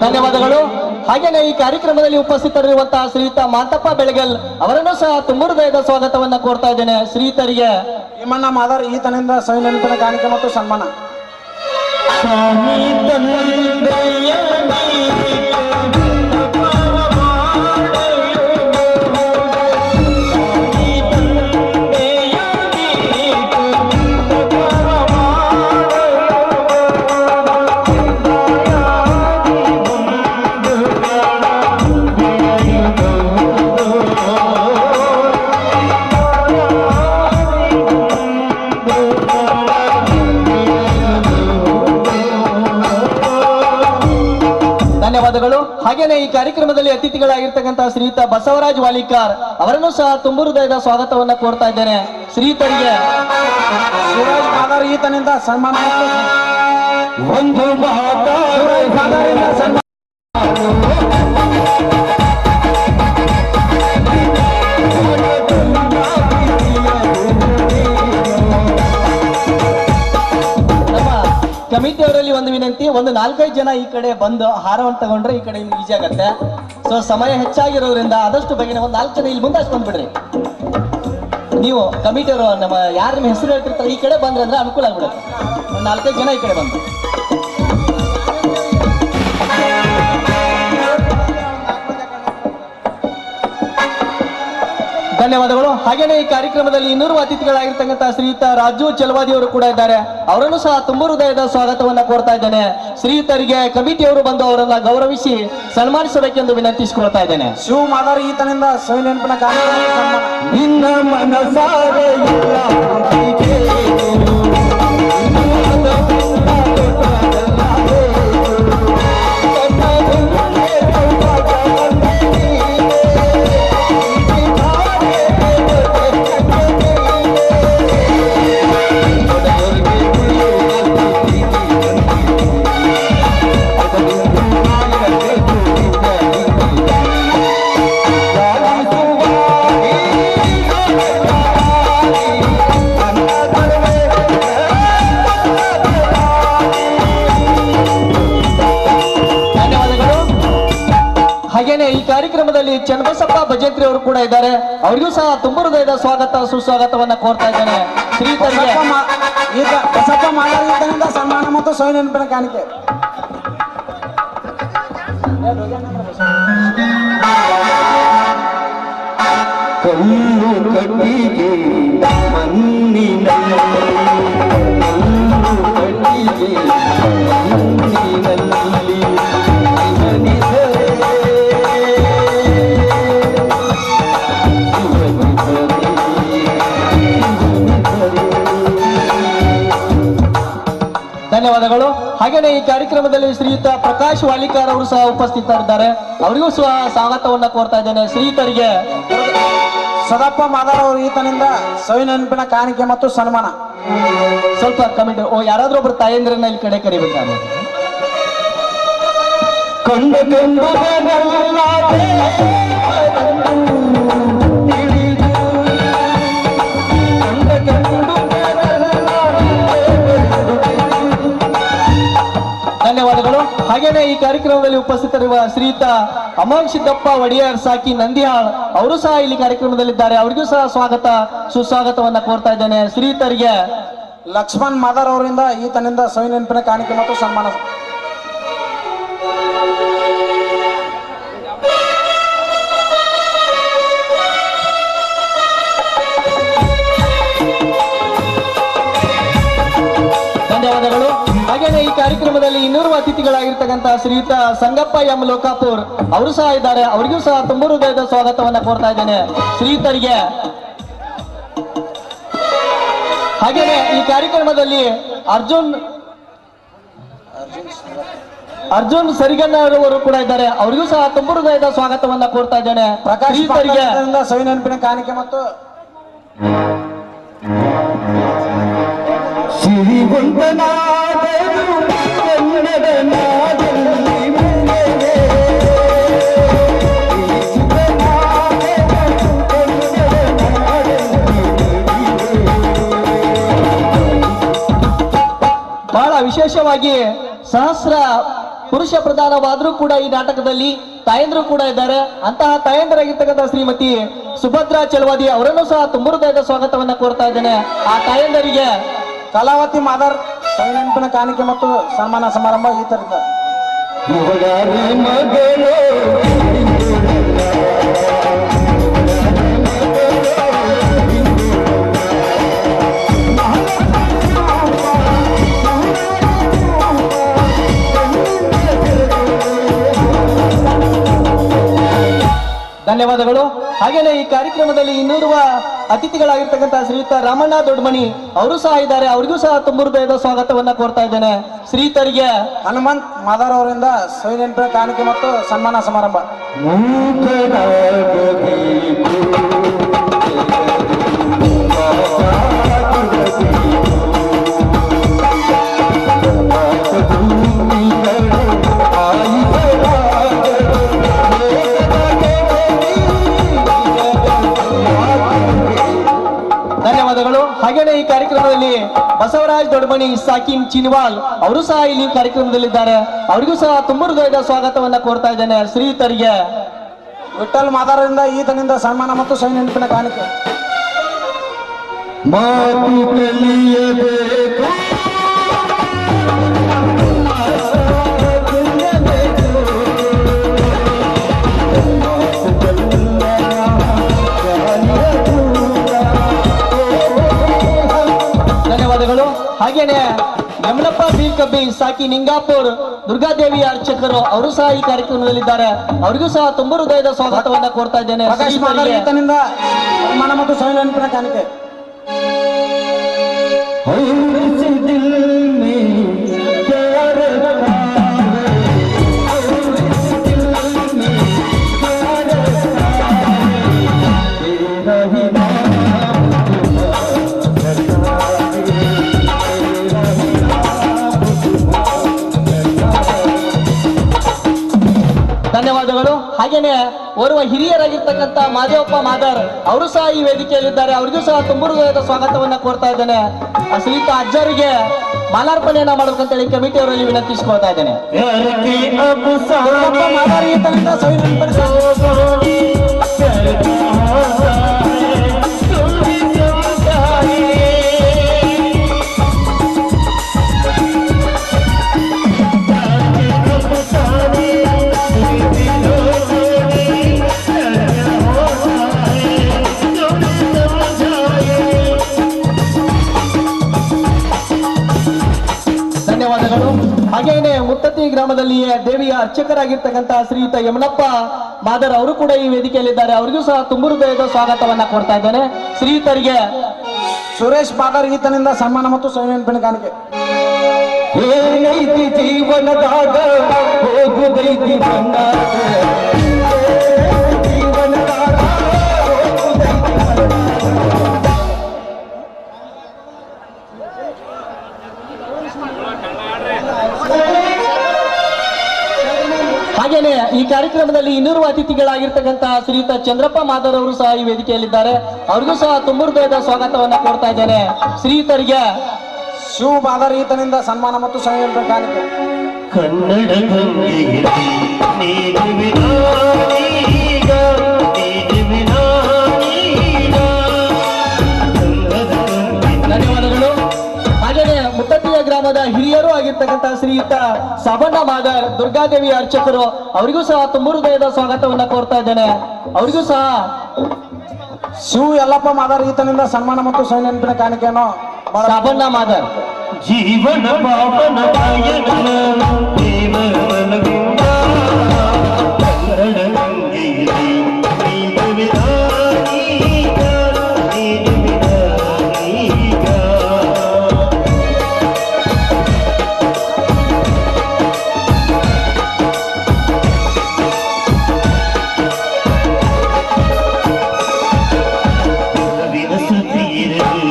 ಧನ್ಯವಾದಗಳು. ಹಾಗೇನೆ ಈ ಕಾರ್ಯಕ್ರಮದಲ್ಲಿ ಉಪಸ್ಥಿತರಿರುವಂತಹ ಶ್ರೀಯುತ ಮಾತಪ್ಪ ಬೆಳಗಲ್ ಅವರನ್ನು ಸಹ ತುಂಬ ಹೃದಯದ ಸ್ವಾಗತವನ್ನ ಕೋರ್ತಾ ಇದ್ದೇನೆ. ಶ್ರೀಯುತರಿಗೆ ಭೀಮಣ್ಣ ಮಾದಾರ್ ಈತನಿಂದ ಸವಿನೆನಪಿನ ಕಾಣಿಕೆ ಮತ್ತು ಸನ್ಮಾನ. ಧನ್ಯವಾದಗಳು. ಹಾಗೇನೆ ಈ ಕಾರ್ಯಕ್ರಮದಲ್ಲಿ ಅತಿಥಿಗಳಾಗಿರ್ತಕ್ಕಂತಹ ಶ್ರೀಯುತ ಬಸವರಾಜ್ ವಾಲಿಕಾರ್ ಅವರನ್ನು ಸಹ ತುಂಬ ಹೃದಯದ ಸ್ವಾಗತವನ್ನ ಕೋರ್ತಾ ಇದ್ದೇನೆ. ಶ್ರೀಯುತರಿಗೆ ಶಿವರಾಜ್ ಮಾದಾರ್ ಈತನಿಂದ ಸನ್ಮಾನ ಮತ್ತು ಒಂದು ಶಿವರಾಜ್ ಮಾದಾರಿಂದ ಸನ್ಮಾನ. ನಮ್ಮ ಕಮಿಟಿಯವರಲ್ಲಿ ಒಂದು ವಿನಂತಿ, ಒಂದು 4-5 ಜನ ಈ ಕಡೆ ಬಂದು ಹಾರವನ್ನು ತಗೊಂಡ್ರೆ ಈ ಕಡೆ ಈಜಿ ಆಗತ್ತೆ. ಸೊ ಸಮಯ ಹೆಚ್ಚಾಗಿರೋದ್ರಿಂದ ಆದಷ್ಟು ಬೇಗನೆ ಒಂದು 4 ಜನ ಇಲ್ಲಿ ಮುಂದೆ ಬಂದ್ಬಿಡ್ರಿ. ನೀವು ಕಮಿಟಿಯವರು ನಮ್ಮ ಯಾರ ನಿಮ್ಮ ಹೆಸರು ಹೇಳ್ತಿರ್ತಾರೆ ಈ ಕಡೆ ಬಂದ್ರೆ ಅಂದ್ರೆ ಅನುಕೂಲ ಆಗ್ಬಿಡುತ್ತೆ. ಒಂದು 4-5 ಜನ ಈ ಕಡೆ ಬಂದು. ಧನ್ಯವಾದಗಳು. ಹಾಗೇನೆ ಈ ಕಾರ್ಯಕ್ರಮದಲ್ಲಿ ಇನ್ನೂರು ಅತಿಥಿಗಳಾಗಿರ್ತಕ್ಕಂತಹ ಶ್ರೀಯುತ ರಾಜು ಚಲವಾದಿ ಅವರು ಕೂಡ ಇದ್ದಾರೆ. ಅವರನ್ನು ಸಹ ತುಂಬ ಹೃದಯದ ಸ್ವಾಗತವನ್ನ ಕೋರ್ತಾ ಇದ್ದೇನೆ. ಶ್ರೀಯುತರಿಗೆ ಕಮಿಟಿಯವರು ಬಂದು ಅವರನ್ನ ಗೌರವಿಸಿ ಸನ್ಮಾನಿಸಬೇಕೆಂದು ವಿನಂತಿಸಿಕೊಳ್ತಾ ಇದ್ದೇನೆ. ಶಿವ ಮಾದಾರ್ ಈತನಿಂದ ಸವಿನೆನಪಿನ ಕಾಣಿಕೆ ಮತ್ತು ಸನ್ಮಾನ. ನಿನ್ನ ಮನಸಾರೆ ಹಾಗೇನೆ ಈ ಕಾರ್ಯಕ್ರಮದಲ್ಲಿ ಚನ್ನಬಸಪ್ಪ ಭಜಂತ್ರಿ ಅವರು ಕೂಡ ಇದ್ದಾರೆ. ಅವರಿಗೂ ಸಹ ತುಂಬ ಹೃದಯದ ಸ್ವಾಗತ ಸುಸ್ವಾಗತವನ್ನ ಕೋರ್ತಾ ಇದ್ದೇನೆ. ಶ್ರೀತರಿಗೆ ಬಸಪ್ಪ ಮಾದಾರ್ ಈತನಿಂದ ಸನ್ಮಾನ ಮತ್ತು ಸವಿನೆನಪಿನ ಕಾಣಿಕೆ. ಕಲ್ಲು ಕಟ್ಟಿಗೆ ಮಣ್ಣಿನಲ್ಲಿ ಧನ್ಯವಾದಗಳು. ಹಾಗೇನೆ ಈ ಕಾರ್ಯಕ್ರಮದಲ್ಲಿ ಶ್ರೀಯುತ ಪ್ರಕಾಶ್ ವಾಲಿಕಾರ್ ಅವರು ಸಹ ಉಪಸ್ಥಿತರಿದ್ದಾರೆ. ಅವರಿಗೂ ಸಹ ಸ್ವಾಗತವನ್ನ ಕೋರ್ತಾ ಇದ್ದೇನೆ. ಶ್ರೀಯುತರಿಗೆ ಸದಪ್ಪ ಮಾದಾರ್ ಅವರು ಈತನಿಂದ ಸವಿನೆನಪಿನ ಕಾಣಿಕೆ ಮತ್ತು ಸನ್ಮಾನ. ಸ್ವಲ್ಪ ಕಮಿಟಿ ಯಾರಾದ್ರೂ ಒಬ್ರು ತಾಯಂದ್ರನ್ನ ಇಲ್ಲಿ ಕಡೆ ಕರಿಬೇಕಾದ್ರೆ ಕಂಡು ಧನ್ಯವಾದಗಳು. ಹಾಗೇನೆ ಈ ಕಾರ್ಯಕ್ರಮದಲ್ಲಿ ಉಪಸ್ಥಿತರಿರುವ ಶ್ರೀಯುತ ಅಮೋಘ್ ಸಿದ್ದಪ್ಪ ಒಡಿಯಾರ್ ಸಾಕಿ ನಂದಿಹಾಳ್ ಅವರು ಸಹ ಇಲ್ಲಿ ಕಾರ್ಯಕ್ರಮದಲ್ಲಿದ್ದಾರೆ. ಅವರಿಗೂ ಸಹ ಸ್ವಾಗತ ಸುಸ್ವಾಗತವನ್ನ ಕೋರ್ತಾ ಇದ್ದೇನೆ. ಶ್ರೀಯುತರಿಗೆ ಲಕ್ಷ್ಮಣ್ ಮಾದಾರ್ ಅವರಿಂದ ಈತನಿಂದ ಸವಿನೆನಪಿನ ಕಾಣಿಕೆ ಮತ್ತು ಸನ್ಮಾನ. ಧನ್ಯವಾದಗಳು. ಹಾಗೇನೆ ಈ ಕಾರ್ಯಕ್ರಮದಲ್ಲಿ ಇನ್ನೂರು ಅತಿಥಿಗಳಾಗಿರ್ತಕ್ಕಂತಹ ಶ್ರೀಯುತ ಸಂಗಪ್ಪ ಎಂ ಲೋಕಾಪುರ್ ಅವರು ಸಹ ಇದ್ದಾರೆ. ಅವರಿಗೂ ಸಹ ತುಂಬ ಹೃದಯದ ಸ್ವಾಗತವನ್ನ ಕೋರ್ತಾ ಇದ್ದೇನೆ. ಶ್ರೀಯುತರಿಗೆ ಹಾಗೇನೆ ಈ ಕಾರ್ಯಕ್ರಮದಲ್ಲಿ ಅರ್ಜುನ್ ಸರಿಗನ್ನವರು ಕೂಡ ಇದ್ದಾರೆ. ಅವರಿಗೂ ಸಹ ತುಂಬ ಹೃದಯದ ಸ್ವಾಗತವನ್ನ ಕೋರ್ತಾ ಇದ್ದೇನೆ. ಪ್ರಕಾಶ್ ಶ್ರೀಯುತರಿಗೆ ಸವಿನೆನಪಿನ ಕಾಣಿಕೆ ಮತ್ತು ಸಿರಿವಂತನಾದನು ಕನ್ನಡ ನಾಡಲ್ಲಿ ಮುಂದೆ ಬಹಳ ವಿಶೇಷವಾಗಿ ಸಹಸ್ರ ಪುರುಷ ಪ್ರಧಾನವಾದರೂ ಕೂಡ ಈ ನಾಟಕದಲ್ಲಿ ತಾಯಂದ್ರು ಕೂಡ ಇದ್ದಾರೆ. ಅಂತಹ ತಾಯಂದರಾಗಿರ್ತಕ್ಕಂಥ ಶ್ರೀಮತಿ ಸುಭದ್ರಾ ಚಲವಾದಿ ಅವರನ್ನು ಸಹ ತುಂಬ ಹೃದಯದ ಸ್ವಾಗತವನ್ನ ಕೋರ್ತಾ ಇದ್ದೇನೆ. ಆ ತಾಯಂದರಿಗೆ ಕಲಾವತಿ ಮಾದರ್ ನೆನಪಿನ ಕಾಣಿಕೆ ಮತ್ತು ಸನ್ಮಾನ ಸಮಾರಂಭ ಈ ತರದ ಮಗಳು ಧನ್ಯವಾದಗಳು. ಹಾಗೇನೆ ಈ ಕಾರ್ಯಕ್ರಮದಲ್ಲಿ ಇನ್ನೂರುವ ಅತಿಥಿಗಳಾಗಿರ್ತಕ್ಕಂಥ ಶ್ರೀಯುತ ರಾಮಣ್ಣ ದೊಡ್ಡಮಣಿ ಅವರು ಸಹ ಇದ್ದಾರೆ. ಅವರಿಗೂ ಸಹ ತುಂಬ ಹೃದಯದ ಸ್ವಾಗತವನ್ನ ಕೋರ್ತಾ ಇದ್ದೇನೆ. ಶ್ರೀಯುತರಿಗೆ ಹನುಮಂತ್ ಮಾದಾರ್ ಅವರಿಂದ ಸವಿ ನೆನಪಿನ ಕಾಣಿಕೆ ಮತ್ತು ಸನ್ಮಾನ ಸಮಾರಂಭ. ಧನ್ಯವಾದಗಳು. ಹಾಗೇನೆ ಈ ಕಾರ್ಯಕ್ರಮದಲ್ಲಿ ಬಸವರಾಜ್ ದೊಡ್ಡಮಣಿ ಸಾಕಿನ್ ಚಿನ್ವಾಲ್ ಅವರು ಸಹ ಇಲ್ಲಿ ಕಾರ್ಯಕ್ರಮದಲ್ಲಿದ್ದಾರೆ. ಅವರಿಗೂ ಸಹ ತುಂಬ ಹೃದಯದ ಸ್ವಾಗತವನ್ನ ಕೋರ್ತಾ ಇದ್ದೇನೆ. ಶ್ರೀಯುತರಿಗೆ ವಿಠಲ್ ಮಾದಾರರಿಂದ ಈತನಿಂದ ಸನ್ಮಾನ ಮತ್ತು ಸವಿ ನೆನಪಿನ ಕಾಣಿಕೆ. ಮಾತು ಕಲಿಯಬೇಕು ಧನ್ಯವಾದಗಳು. ಹಾಗೇನೆ ಯಮನಪ್ಪ ಬೀರ್ ಕಬ್ಬಿ ಸಾಕಿ ನಿಂಗಾಪುರ್ ದುರ್ಗಾದೇವಿಯ ಅರ್ಚಕರು ಅವರು ಸಹ ಈ ಕಾರ್ಯಕ್ರಮದಲ್ಲಿದ್ದಾರೆ. ಅವರಿಗೂ ಸಹ ತುಂಬ ಹೃದಯದ ಸ್ವಾಗತವನ್ನ ಕೋರ್ತಾ ಇದ್ದೇನೆ. ಪ್ರಕಾಶ್ ಮಾದಾರ್ ಈತನಿಂದ ಸನ್ಮಾನ ಮತ್ತು ಸವಿ ನೆನಪಿನ ಕಾಣಿಕೆ. ಧನ್ಯವಾದಗಳು. ಹಾಗೇನೆ ಓರ್ವ ಹಿರಿಯರಾಗಿರ್ತಕ್ಕಂಥ ಮಾದೇವಪ್ಪ ಮಾದರ್ ಅವರು ಸಹ ಈ ವೇದಿಕೆಯಲ್ಲಿದ್ದಾರೆ. ಅವರಿಗೂ ಸಹ ತುಂಬ ಹೃದಯದ ಸ್ವಾಗತವನ್ನ ಕೋರ್ತಾ ಇದ್ದೇನೆ. ಶ್ರೀಯುತ ಅಜ್ಜರಿಗೆ ಮಾಲಾರ್ಪಣೆಯನ್ನ ಮಾಡ್ಬೇಕಂತೇಳಿ ಕಮಿಟಿ ಅವರಲ್ಲಿ ವಿನಂತಿಸಿಕೊಳ್ತಾ ಇದ್ದೇನೆ. ಮಾದಾರ್ ಈತನಿಂದ ಸವಿ ನೆನಪಿನ ಧನ್ಯವಾದಗಳು. ಹಾಗೇನೆ ಮುತ್ತತ್ತಿ ಗ್ರಾಮದಲ್ಲಿಯೇ ದೇವಿಯ ಅರ್ಚಕರಾಗಿರ್ತಕ್ಕಂಥ ಶ್ರೀಯುತ ಯಮನಪ್ಪ ಮಾದರ್ ಅವರು ಕೂಡ ಈ ವೇದಿಕೆಯಲ್ಲಿದ್ದಾರೆ. ಅವರಿಗೂ ಸಹ ತುಂಬ ಹೃದಯದ ಸ್ವಾಗತವನ್ನ ಕೋರ್ತಾ ಇದ್ದೇನೆ. ಶ್ರೀಯುತರಿಗೆ ಸುರೇಶ್ ಮಾದಾರ್ ಈತನಿಂದ ಸನ್ಮಾನ ಮತ್ತು ಸವಿ ನೆನಪಿನ ಕಾಣಿಕೆ. ಏನೈತಿ ಜೀವನದಾಗ ಹೋಗುದೈತಿ ಬಂದಾಗ ಜೀವನದಾಗ ಹಾಗೇನೆ ಈ ಕಾರ್ಯಕ್ರಮದಲ್ಲಿ ಇನ್ನೂರು ಅತಿಥಿಗಳಾಗಿರ್ತಕ್ಕಂಥ ಶ್ರೀಯುತ ಚಂದ್ರಪ್ಪ ಮಾದರ್ ಅವರು ಸಹ ಈ ವೇದಿಕೆಯಲ್ಲಿದ್ದಾರೆ. ಅವರಿಗೂ ಸಹ ತುಂಬ ಹೃದಯದ ಸ್ವಾಗತವನ್ನ ಕೋರ್ತಾ ಇದ್ದೇನೆ. ಶ್ರೀಯುತರಿಗೆ ಶಿವ ಮಾದಾರ್ ಈತನಿಂದ ಸನ್ಮಾನ ಮತ್ತು ಸವಿ ನೆನಪಿನ ಕಾಣಿಕೆ. ಕನ್ನಡ ಧನ್ಯವಾದಗಳು. ಹಾಗೇನೆ ಮುತ್ತತ್ತಿಯ ಗ್ರಾಮದ ಹಿರಿಯರು ಆಗಿರ್ತಕ್ಕಂಥ ಶ್ರೀಯುತ ಸಾಬಣ್ಣ ಮಾದರ್ ದುರ್ಗಾದೇವಿಯ ಅರ್ಚಕರು ಅವರಿಗೂ ಸಹ ತುಂಬ ಹೃದಯದ ಸ್ವಾಗತವನ್ನ ಕೋರ್ತಾ ಇದ್ದೇನೆ. ಅವರಿಗೂ ಸಹ ಶಿವ ಯಲ್ಲಪ್ಪ ಮಾದಾರ್ ಈತನಿಂದ ಸನ್ಮಾನ ಮತ್ತು ಸವಿ ನೆನಪಿನ ಕಾಣಿಕೆಯನ್ನು ಸಾಬಣ್ಣ ಮಾದರ್ ಜೀವನ ಪಾಪನ ಕಾಯನ ದೇವರ ಗುಣ ಕನ್ನಡ ಗಂಗೆಯಲ್ಲಿ ನೀನು ವಿಧಾನೀಗ ನೀನು ವಿಧಾನೀಗ ವಿರಸುತ್ತೀರದು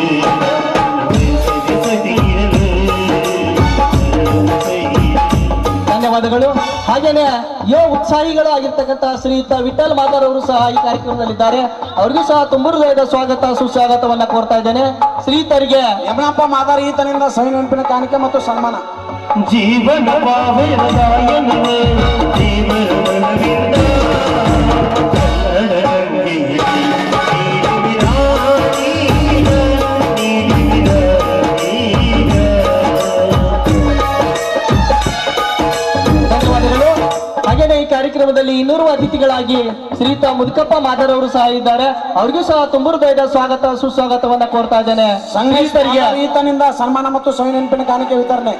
ಧನ್ಯವಾದಗಳು. ಹಾಗೇನೆ ಯುವ ಉತ್ಸಾಹಿಗಳು ಆಗಿರ್ತಕ್ಕಂಥ ಶ್ರೀಯುತ ವಿಠಲ್ ಮಾದರ್ ಅವರು ಸಹ ಈ ಕಾರ್ಯಕ್ರಮದಲ್ಲಿದ್ದಾರೆ. ಅವ್ರಿಗೂ ಸಹ ತುಂಬ ಹೃದಯದ ಸ್ವಾಗತ ಸುಸ್ವಾಗತವನ್ನ ಕೋರ್ತಾ ಇದ್ದೇನೆ. ಶ್ರೀಯುತರಿಗೆ ಯಮನಪ್ಪ ಮಾದಾರ ಈತನಿಂದ ಸವಿ ನೆನಪಿನ ಕಾಣಿಕೆ ಮತ್ತು ಸನ್ಮಾನ. ಜೀವನ ಪಾವನದಾಯನವೇ ಜೀವನವಿಂದ ಧನ್ಯವಾದಗಳು. ಹಾಗೇನೆ ಈ ಕಾರ್ಯಕ್ರಮದಲ್ಲಿ 200 ಅತಿಥಿಗಳಾಗಿ ಶ್ರೀಯುತ ಮುದುಕಪ್ಪ ಮಾದರ್ ಅವರು ಸಹ ಇದ್ದಾರೆ. ಅವ್ರಿಗೂ ಸಹ ತುಂಬ ಹೃದಯದ ಸ್ವಾಗತ ಸುಸ್ವಾಗತವನ್ನ ಕೋರ್ತಾ ಇದ್ದೇನೆ. ಸಂಗೀತರಿಗೆ ಈತನಿಂದ ಸನ್ಮಾನ ಮತ್ತು ಸವಿ ನೆನಪಿನ ಕಾಣಿಕೆ ವಿತರಣೆ.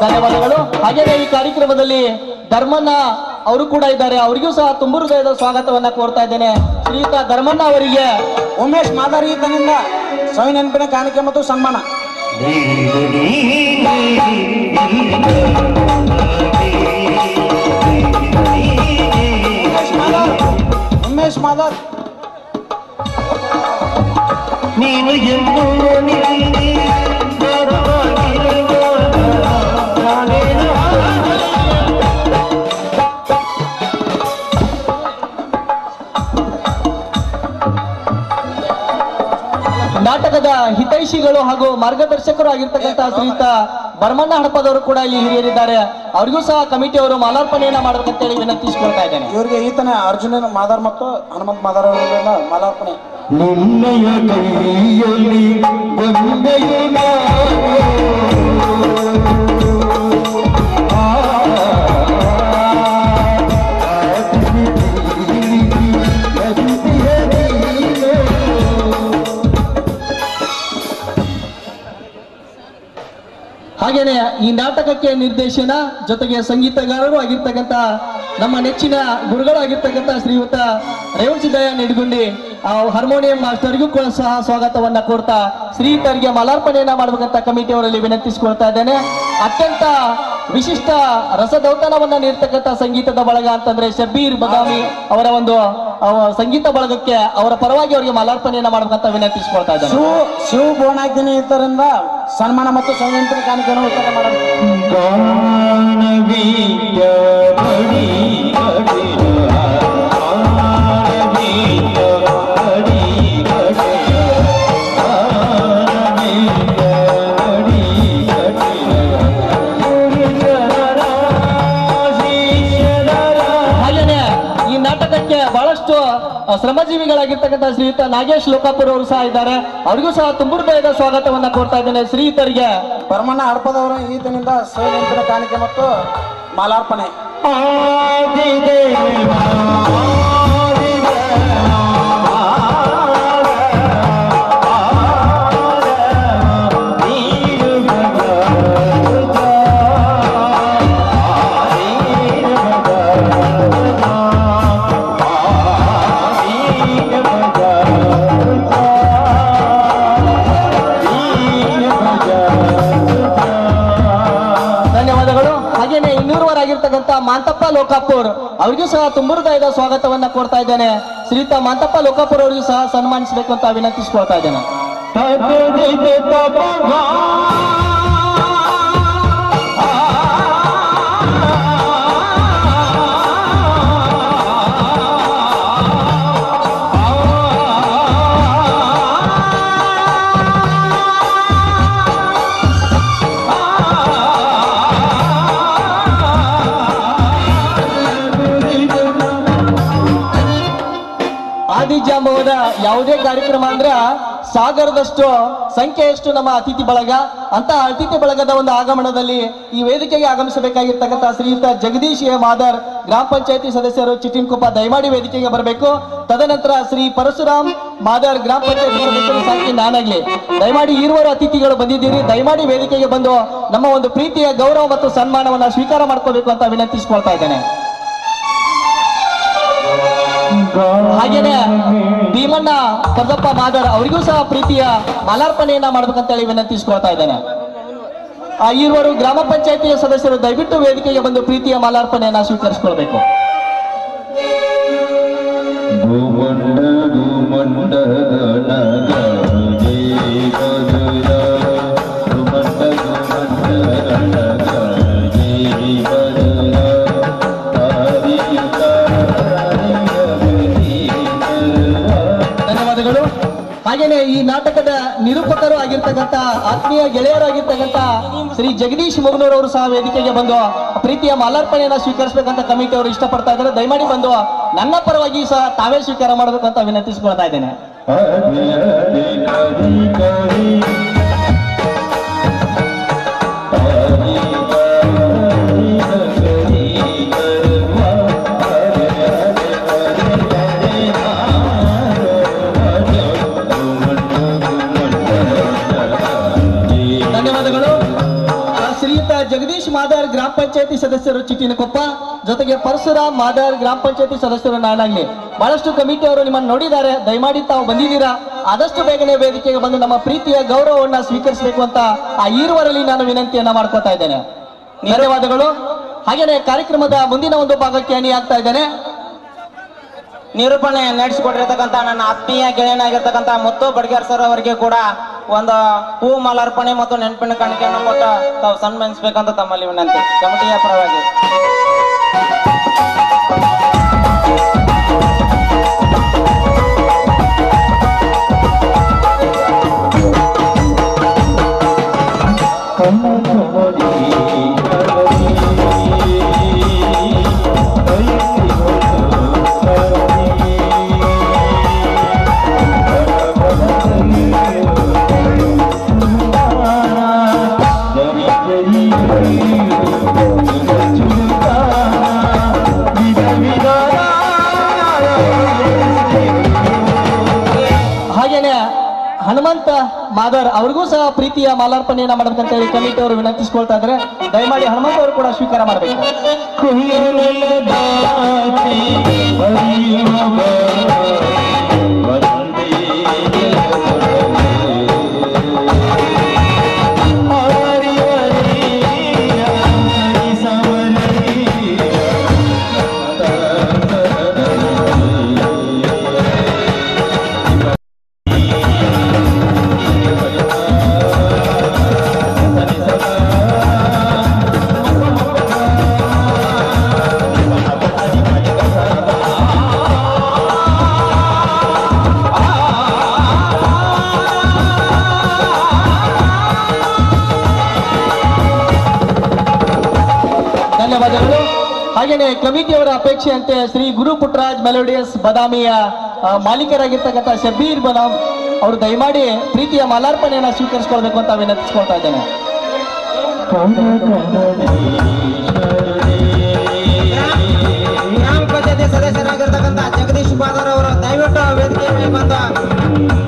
ಧನ್ಯವಾದಗಳು. ಹಾಗೇನೆ ಈ ಕಾರ್ಯಕ್ರಮದಲ್ಲಿ ಧರ್ಮಣ್ಣ ಅವರು ಕೂಡ ಇದ್ದಾರೆ. ಅವರಿಗೂ ಸಹ ತುಂಬ ಹೃದಯದ ಸ್ವಾಗತವನ್ನ ಕೋರ್ತಾ ಇದ್ದೇನೆ. ಶ್ರೀಯುತ ಧರ್ಮಣ್ಣ ಅವರಿಗೆ ಉಮೇಶ್ ಮಾದಾರ್ ಈತನಿಂದ ಸವಿ ನೆನಪಿನ ಕಾಣಿಕೆ ಮತ್ತು ಸನ್ಮಾನ. ಉಮೇಶ್ ಮಾದಾರ್ ನೀನು ಎಂದು ನಾಟಕದ ಹಿತೈಷಿಗಳು ಹಾಗೂ ಮಾರ್ಗದರ್ಶಕರು ಆಗಿರ್ತಕ್ಕಂಥ ಶ್ರೀಯುತ ಭರಮಣ್ಣ ಹಡಪದವರು ಕೂಡ ಇಲ್ಲಿ ಹಿರಿಯರಿದ್ದಾರೆ. ಅವರಿಗೂ ಸಹ ಕಮಿಟಿಯವರು ಮಾಲಾರ್ಪಣೆಯನ್ನ ಮಾಡಬೇಕಂತೇಳಿ ವಿನಂತಿಸಿಕೊಳ್ತಾ ಇದ್ದೇನೆ. ಇವರಿಗೆ ಈತನೇ ಅರ್ಜುನ ಮಾದಾರ್ ಮತ್ತು ಹನುಮಂತ್ ಮಾದಾರ್ ಅವರಿಂದ ಮಾಲಾರ್ಪಣೆ. ನಿನ್ನಯ ಕೈಯಲ್ಲಿ ಬಂದೆಯು ಹಾಗೇನೆ ಈ ನಾಟಕಕ್ಕೆ ನಿರ್ದೇಶನ ಜೊತೆಗೆ ಸಂಗೀತಗಾರರು ಆಗಿರ್ತಕ್ಕಂಥ ನಮ್ಮ ನೆಚ್ಚಿನ ಗುರುಗಳು ಆಗಿರ್ತಕ್ಕಂಥ ಶ್ರೀಯುತ ರೇವಣ್ ಸಿದ್ದಯ್ಯ ನಿಡಗುಂಡಿ ಹಾರ್ಮೋನಿಯಂ ಮಾಸ್ಟರ್ಗೂ ಕೂಡ ಸಹ ಸ್ವಾಗತವನ್ನ ಕೋರ್ತಾ ಶ್ರೀಯುತರಿಗೆ ಮಾಲಾರ್ಪಣೆಯನ್ನ ಮಾಡಬೇಕಂತ ಕಮಿಟಿಯವರಲ್ಲಿ ವಿನಂತಿಸಿಕೊಳ್ತಾ ಇದ್ದೇನೆ. ಅತ್ಯಂತ ವಿಶಿಷ್ಟ ರಸದೌತಣವನ್ನ ನೀಡ್ತಕ್ಕಂಥ ಸಂಗೀತದ ಬಳಗ ಅಂತಂದ್ರೆ ಶಬ್ಬೀರ್ ಬದಾಮಿ ಅವರ ಒಂದು ಸಂಗೀತ ಬಳಗಕ್ಕೆ ಅವರ ಪರವಾಗಿ ಅವರಿಗೆ ಮಾಲಾರ್ಪಣೆಯನ್ನ ಮಾಡಬೇಕಂತ ವಿನಂತಿಸಿಕೊಳ್ತಾ ಇದ್ದೇನೆ. ಶಿವ ಬೋಣಾಗ್ನಿ ಇದರಿಂದ ಸನ್ಮಾನ ಮತ್ತು ಸಂಗೀತ ಕಾಣಿಕೆಯನ್ನು ವಿತರಣೆ ಮಾಡಬೇಕು. ಬಹಳಷ್ಟು ಶ್ರಮಜೀವಿಗಳಾಗಿರ್ತಕ್ಕಂಥ ಶ್ರೀಯುತ ನಾಗೇಶ್ ಲೋಕಾಪುರ್ ಅವರು ಸಹ ಇದ್ದಾರೆ. ಅವರಿಗೂ ಸಹ ತುಂಬ ಹೃದಯದ ಸ್ವಾಗತವನ್ನ ಕೋರ್ತಾ ಇದ್ದೇನೆ. ಶ್ರೀಯುತರಿಗೆ ಭರಮಣ್ಣ ಹಡಪದವರು ಈತನಿಂದ ಸವಿ ನೆನಪಿನ ಕಾಣಿಕೆ ಮತ್ತು ಮಾಲಾರ್ಪಣೆ. ಮಾಂತಪ್ಪ ಲೋಕಾಪುರ್ ಅವರಿಗೂ ಸಹ ತುಂಬ ಹೃದಯದ ಸ್ವಾಗತವನ್ನ ಕೋರ್ತಾ ಇದ್ದೇನೆ. ಶ್ರೀಯುತ ಮಾಂತಪ್ಪ ಲೋಕಾಪುರ್ ಅವರಿಗೂ ಸಹ ಸನ್ಮಾನಿಸಬೇಕು ಅಂತ ವಿನಂತಿಸಿಕೊಳ್ತಾ ಇದ್ದೇನೆ. ಆದಿಜಾಂಬವದ ಯಾವುದೇ ಕಾರ್ಯಕ್ರಮ ಅಂದ್ರೆ ಸಾಗರದಷ್ಟು ಸಂಖ್ಯೆಯಷ್ಟು ನಮ್ಮ ಅತಿಥಿ ಬಳಗ. ಅಂತಹ ಅತಿಥಿ ಬಳಗದ ಒಂದು ಆಗಮನದಲ್ಲಿ ಈ ವೇದಿಕೆಗೆ ಆಗಮಿಸಬೇಕಾಗಿರ್ತಕ್ಕಂಥ ಶ್ರೀಯುತ ಜಗದೀಶ್ ಎ ಮಾದರ್ ಗ್ರಾಮ ಪಂಚಾಯತಿ ಸದಸ್ಯರು ಚಿಟ್ಟಿನಕೊಪ್ಪ ದಯಮಾಡಿ ವೇದಿಕೆಗೆ ಬರಬೇಕು. ತದನಂತರ ಶ್ರೀ ಪರಶುರಾಮ್ ಮಾದರ್ ಗ್ರಾಮ ಪಂಚಾಯತಿ ಸದಸ್ಯರು ಸಾಕಿ ನಾನಾಗ್ಲಿ ದಯಮಾಡಿ ಈರುವರು ಅತಿಥಿಗಳು ಬಂದಿದ್ದೀರಿ. ದಯಮಾಡಿ ವೇದಿಕೆಗೆ ಬಂದು ನಮ್ಮ ಒಂದು ಪ್ರೀತಿಯ ಗೌರವ ಮತ್ತು ಸನ್ಮಾನವನ್ನ ಸ್ವೀಕಾರ ಮಾಡ್ಕೋಬೇಕು ಅಂತ ವಿನಂತಿಸಿಕೊಳ್ತಾ ಇದ್ದೇನೆ. ಹಾಗೇನೆ ಭೀಮಣ್ಣ ಪದ್ದಪ್ಪ ಮಾದರ್ ಅವರಿಗೂ ಸಹ ಪ್ರೀತಿಯ ಮಾಲಾರ್ಪಣೆಯನ್ನ ಮಾಡ್ಬೇಕಂತ ಹೇಳಿ ವಿನಂತಿಸ್ಕೊಳ್ತಾ ಇದ್ದೇನೆ. ಈರುವರು ಗ್ರಾಮ ಪಂಚಾಯತಿಯ ಸದಸ್ಯರು ದಯವಿಟ್ಟು ವೇದಿಕೆಗೆ ಬಂದು ಪ್ರೀತಿಯ ಮಾಲಾರ್ಪಣೆಯನ್ನ ಸ್ವೀಕರಿಸಿಕೊಳ್ಬೇಕು. ಧನ್ಯವಾದಗಳು. ಹಾಗೇನೆ ಈ ನಾಟಕದ ನಿರೂಪಕರು ಆಗಿರ್ತಕ್ಕಂಥ ಆತ್ಮೀಯ ಗೆಳೆಯರಾಗಿರ್ತಕ್ಕಂಥ ಶ್ರೀ ಜಗದೀಶ್ ಮುಗನೂರ್ ಅವರು ಸಹ ವೇದಿಕೆಗೆ ಬಂದು ಪ್ರೀತಿಯ ಮಾಲಾರ್ಪಣೆಯನ್ನ ಸ್ವೀಕರಿಸಬೇಕಂತ ಕಮಿಟಿ ಅವರು ಇಷ್ಟಪಡ್ತಾ ಇದ್ದಾರೆ. ದಯಮಾಡಿ ಬಂದು ನನ್ನ ಪರವಾಗಿ ಸಹ ತಾವೇ ಸ್ವೀಕಾರ ಮಾಡಬೇಕಂತ ವಿನಂತಿಸಿಕೊಳ್ತಾ ಇದ್ದೇನೆ. ಧನ್ಯವಾದಗಳು. ಶ್ರೀಯುತ ಜಗದೀಶ್ ಮಾದಾರ್ ಗ್ರಾಮ ಪಂಚಾಯತಿ ಸದಸ್ಯರು ಚಿಟ್ಟಿನಕೊಪ್ಪ, ಜೊತೆಗೆ ಪರಶುರಾಮ್ ಮಾದಾರ್ ಗ್ರಾಮ ಪಂಚಾಯತಿ ಸದಸ್ಯರು ನಾನಾಗ್ಲಿ. ಬಹಳಷ್ಟು ಕಮಿಟಿ ಅವರು ನಿಮ್ಮನ್ನು ನೋಡಿದ್ದಾರೆ. ದಯಮಾಡಿ ತಾವು ಬಂದಿದ್ದೀರಾ, ಆದಷ್ಟು ಬೇಗನೆ ವೇದಿಕೆಗೆ ಬಂದು ನಮ್ಮ ಪ್ರೀತಿಯ ಗೌರವವನ್ನ ಸ್ವೀಕರಿಸಬೇಕು ಅಂತ ಆ ಈರುವರಲ್ಲಿ ನಾನು ವಿನಂತಿಯನ್ನ ಮಾಡ್ಕೊತಾ ಇದ್ದೇನೆ. ಧನ್ಯವಾದಗಳು. ಹಾಗೇನೆ ಕಾರ್ಯಕ್ರಮದ ಮುಂದಿನ ಒಂದು ಭಾಗಕ್ಕೆ ಅಣಿ ಆಗ್ತಾ ಇದ್ದೇನೆ. ನಿರೂಪಣೆ ನಡೆಸಿಕೊಟ್ಟಿರ್ತಕ್ಕಂಥ ನನ್ನ ಆತ್ಮೀಯ ಗೆಳೆಯನಾಗಿರ್ತಕ್ಕಂಥ ಮುತ್ತು ಬಡ್ಗೇರ್ ಸರ್ ಅವರಿಗೆ ಕೂಡ ಒಂದು ಹೂ ಮಾಲಾರ್ಪಣೆ ಮತ್ತು ನೆನಪಿನ ಕಾಣಿಕೆಯನ್ನು ಕೊಟ್ಟು ತಾವು ಸನ್ಮಾನಿಸಬೇಕಂತ ತಮ್ಮಲ್ಲಿ ವಿನಂತಿ ಕಮಿಟಿಯ ಪರವಾಗಿ. ಹಾಗೇನೆ ಹನುಮಂತ ಮಾದರ್ ಅವ್ರಿಗೂ ಸಹ ಪ್ರೀತಿಯ ಮಾಲಾರ್ಪಣೆಯನ್ನ ಮಾಡಬೇಕಂತ ಹೇಳಿ ಕಮಿಟಿ ಅವರು ವಿನಂತಿಸಿಕೊಳ್ತಾ ಇದ್ದಾರೆ. ದಯಮಾಡಿ ಹನುಮಂತ ಅವರು ಕೂಡ ಸ್ವೀಕಾರ ಮಾಡಬೇಕು. ಧನ್ಯವಾದಗಳು. ಹಾಗೇನೆ ಕಮಿಟಿಯವರ ಅಪೇಕ್ಷೆಯಂತೆ ಶ್ರೀ ಗುರು ಪುಟ್ಟರಾಜ್ ಮೆಲೋಡಿಯಸ್ ಬದಾಮಿಯ ಮಾಲೀಕರಾಗಿರ್ತಕ್ಕಂಥ ಶಬೀರ್ ಬದಾಮ್ ಅವರು ದಯಮಾಡಿ ಪ್ರೀತಿಯ ಮಾಲಾರ್ಪಣೆಯನ್ನು ಸ್ವೀಕರಿಸಿಕೊಳ್ಬೇಕು ಅಂತ ವಿನಂತಿಸಿಕೊಳ್ತಾ ಇದ್ದೇನೆ. ಗ್ರಾಮ ಪಂಚಾಯತಿ ಸದಸ್ಯರಾಗಿರ್ತಕ್ಕಂಥ ಜಗದೀಶ್ ಬಾದರ್ ಅವರು ದಯವಿಟ್ಟು ವೇದಿಕೆಗೆ ಬಂದ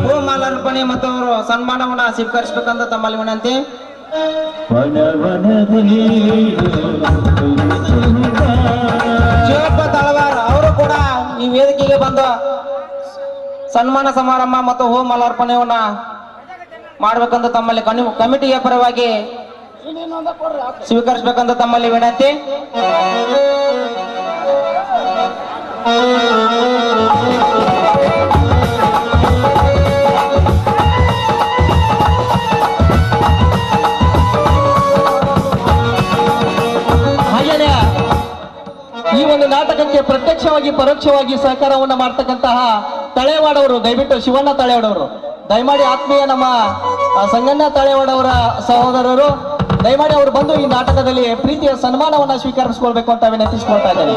ಹೂ ಮಾಲಾರ್ಪಣೆ ಮತ್ತು ಅವರು ಸನ್ಮಾನವನ್ನ ಸ್ವೀಕರಿಸಬೇಕಂತ ತಮ್ಮಲ್ಲಿ ವಿನಂತಿ. ಶಿವಪ್ಪ ತಳವಾರ್ ಅವರು ಕೂಡ ಈ ವೇದಿಕೆಗೆ ಬಂದು ಸನ್ಮಾನ ಸಮಾರಂಭ ಮತ್ತು ಹೂ ಮಾಲಾರ್ಪಣೆಯನ್ನ ಮಾಡ್ಬೇಕಂತ ತಮ್ಮಲ್ಲಿ ಕಮಿಟಿಯ ಪರವಾಗಿ ಸ್ವೀಕರಿಸಬೇಕಂತ ತಮ್ಮಲ್ಲಿ ವಿನಂತಿ. ಹಾಗೇನೆ ಈ ಒಂದು ನಾಟಕಕ್ಕೆ ಪ್ರತ್ಯಕ್ಷವಾಗಿ ಪರೋಕ್ಷವಾಗಿ ಸಹಕಾರವನ್ನ ಮಾಡ್ತಕ್ಕಂತಹ ತಳೆವಾಡವರು, ದಯವಿಟ್ಟು ಶಿವಣ್ಣ ತಳೆವಾಡವರು ದಯಮಾಡಿ ಆತ್ಮೀಯ ನಮ್ಮ ಸಂಗಣ್ಣ ತಳೆವಾಡವರ ಸಹೋದರರು ದಯಮಾಡಿ ಅವರು ಬಂದು ಈ ನಾಟಕದಲ್ಲಿ ಪ್ರೀತಿಯ ಸನ್ಮಾನವನ್ನ ಸ್ವೀಕರಿಸಿಕೊಳ್ಬೇಕು ಅಂತ ವಿನಂತಿಸಿಕೊಳ್ತಾ ಇದ್ದೇನೆ.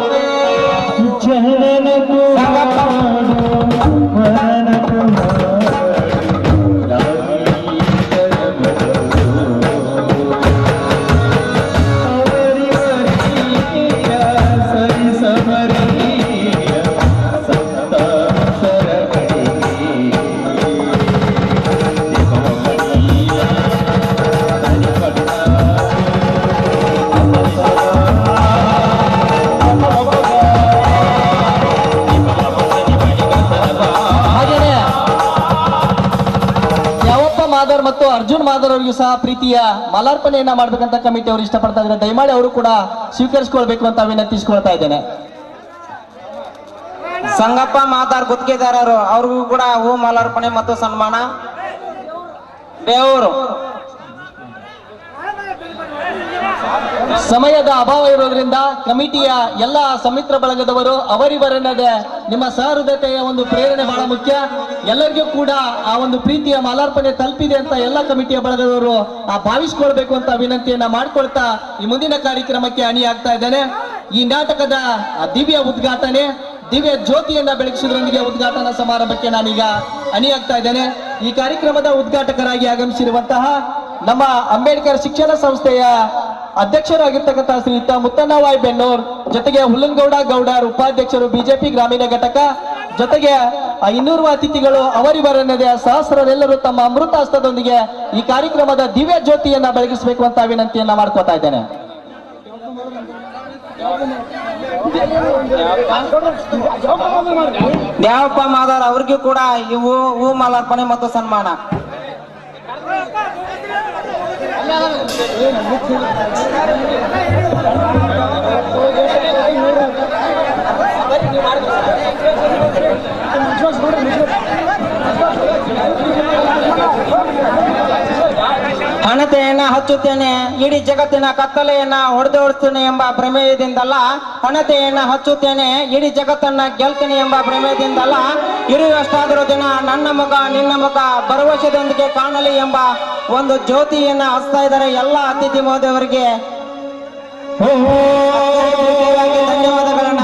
ಮಾದರ್ ಮತ್ತು ಅರ್ಜುನ್ ಮಾದರ್ ಅವರಿಗೂ ಸಹ ಪ್ರೀತಿಯ ಮಾಲಾರ್ಪಣೆಯನ್ನ ಮಾಡ್ಬೇಕಂತ ಕಮಿಟಿ ಅವರು ಇಷ್ಟಪಡ್ತಾ ಇದ್ದಾರೆ. ದಯಮಾಡಿ ಅವರು ಕೂಡ ಸ್ವೀಕರಿಸಿಕೊಳ್ಬೇಕು ಅಂತ ವಿನಂತಿಸಿಕೊಳ್ತಾ ಇದ್ದೇನೆ. ಸಂಗಪ್ಪ ಮಾತಾರ್ ಗುತ್ತಿಗೆದಾರರು ಅವ್ರಿಗೂ ಕೂಡ ಹೂ ಮಾಲಾರ್ಪಣೆ ಮತ್ತು ಸನ್ಮಾನ. ಬೇವೂರು ಸಮಯದ ಅಭಾವ ಇರೋದ್ರಿಂದ ಕಮಿಟಿಯ ಎಲ್ಲ ಸಮಿತ್ರ ಬಳಗದವರು ಅವರಿವರನ್ನದೇ ನಿಮ್ಮ ಸಹೃದಯತೆಯ ಒಂದು ಪ್ರೇರಣೆ ಬಹಳ ಮುಖ್ಯ. ಎಲ್ಲರಿಗೂ ಕೂಡ ಆ ಒಂದು ಪ್ರೀತಿಯ ಮಾಲಾರ್ಪಣೆ ತಲುಪಿದೆ ಅಂತ ಎಲ್ಲ ಕಮಿಟಿಯ ಬಳಗದವರು ಭಾವಿಸ್ಕೊಳ್ಬೇಕು ಅಂತ ವಿನಂತಿಯನ್ನ ಮಾಡ್ಕೊಳ್ತಾ ಈ ಮುಂದಿನ ಕಾರ್ಯಕ್ರಮಕ್ಕೆ ಅಣಿಯಾಗ್ತಾ ಇದ್ದೇನೆ. ಈ ನಾಟಕದ ದಿವ್ಯ ಉದ್ಘಾಟನೆ, ದಿವ್ಯ ಜ್ಯೋತಿಯನ್ನ ಬೆಳಗಿಸುವುದರೊಂದಿಗೆ ಉದ್ಘಾಟನಾ ಸಮಾರಂಭಕ್ಕೆ ನಾನೀಗ ಅಣಿಯಾಗ್ತಾ ಇದ್ದೇನೆ. ಈ ಕಾರ್ಯಕ್ರಮದ ಉದ್ಘಾಟಕರಾಗಿ ಆಗಮಿಸಿರುವಂತಹ ನಮ್ಮ ಅಂಬೇಡ್ಕರ್ ಶಿಕ್ಷಣ ಸಂಸ್ಥೆಯ ಅಧ್ಯಕ್ಷರಾಗಿರ್ತಕ್ಕಂಥ ಶ್ರೀಯುತ ಮುತ್ತಣ್ಣವಾಯ್ ಬೆನ್ನೂರ್, ಜೊತೆಗೆ ಹುಲ್ಲನಗೌಡ ಗೌಡರ್ ಉಪಾಧ್ಯಕ್ಷರು ಬಿಜೆಪಿ ಗ್ರಾಮೀಣ ಘಟಕ, ಜೊತೆಗೆ 200 ಅತಿಥಿಗಳು ಅವರಿವರನ್ನದೇ ಸಹಸ್ರರೆಲ್ಲರೂ ತಮ್ಮ ಅಮೃತ ಹಸ್ತದೊಂದಿಗೆ ಈ ಕಾರ್ಯಕ್ರಮದ ದಿವ್ಯ ಜ್ಯೋತಿಯನ್ನ ಬೆಳಗಿಸಬೇಕು ಅಂತ ವಿನಂತಿಯನ್ನ ಮಾಡ್ಕೊತಾ ಇದ್ದೇನೆ. ದ್ಯಾವಪ್ಪ ಮಾದಾರ್ ಅವ್ರಿಗೂ ಕೂಡ ಇವು ಹೂ ಮಾಲಾರ್ಪಣೆ ಮತ್ತು ಸನ್ಮಾನ. ಹಣತೆಯನ್ನ ಹಚ್ಚುತ್ತೇನೆ, ಇಡೀ ಜಗತ್ತಿನ ಕತ್ತಲೆಯನ್ನ ಹೊಡೆದೋಡಿಸ್ತೇನೆ ಎಂಬ ಪ್ರಮೇಯದಿಂದಲ್ಲ, ಹಣತೆಯನ್ನ ಹಚ್ಚುತ್ತೇನೆ, ಇಡೀ ಜಗತ್ತನ್ನ ಗೆಲ್ತೇನೆ ಎಂಬ ಪ್ರಮೇಯದಿಂದಲ್ಲ, ಇರುವಷ್ಟಾದರೂ ದಿನ ನನ್ನ ಮುಖ ನಿನ್ನ ಮುಖ ಭರವಸೆದೊಂದಿಗೆ ಕಾಣಲಿ ಎಂಬ ಒಂದು ಜ್ಯೋತಿಯನ್ನ ಹಚ್ತಾ ಇದ್ದಾರೆ. ಎಲ್ಲ ಅತಿಥಿ ಮಹೋದಯವರಿಗೆ ಧನ್ಯವಾದಗಳನ್ನ.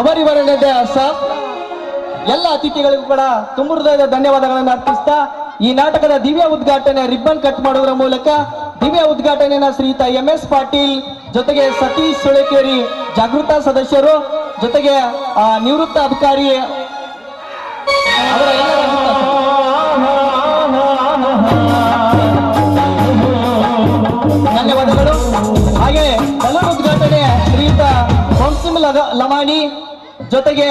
ಅವರಿವರನ್ನದೇ ಎಲ್ಲ ಅತಿಥಿಗಳಿಗೂ ಕೂಡ ತುಂಬ ಹೃದಯದ ಧನ್ಯವಾದಗಳನ್ನು ಅರ್ಪಿಸ್ತಾ ಈ ನಾಟಕದ ದಿವ್ಯ ಉದ್ಘಾಟನೆ ರಿಬ್ಬನ್ ಕಟ್ ಮಾಡುವುದರ ಮೂಲಕ ದಿವ್ಯ ಉದ್ಘಾಟನೆಯನ್ನ ಶ್ರೀಯುತ MS ಪಾಟೀಲ್, ಜೊತೆಗೆ ಸತೀಶ್ ಸುಳೇಕೇರಿ ಜಾಗೃತ ಸದಸ್ಯರು, ಜೊತೆಗೆ ನಿವೃತ್ತ ಅಧಿಕಾರಿ ಅವರ ಧನ್ಯವಾದಗಳು. ಹಾಗೆ ಬಲೂನ್ ಉದ್ಘಾಟನೆ ಶ್ರೀಯುತ ವಂಸಿಮ್ ಲಮಾಣಿ, ಜೊತೆಗೆ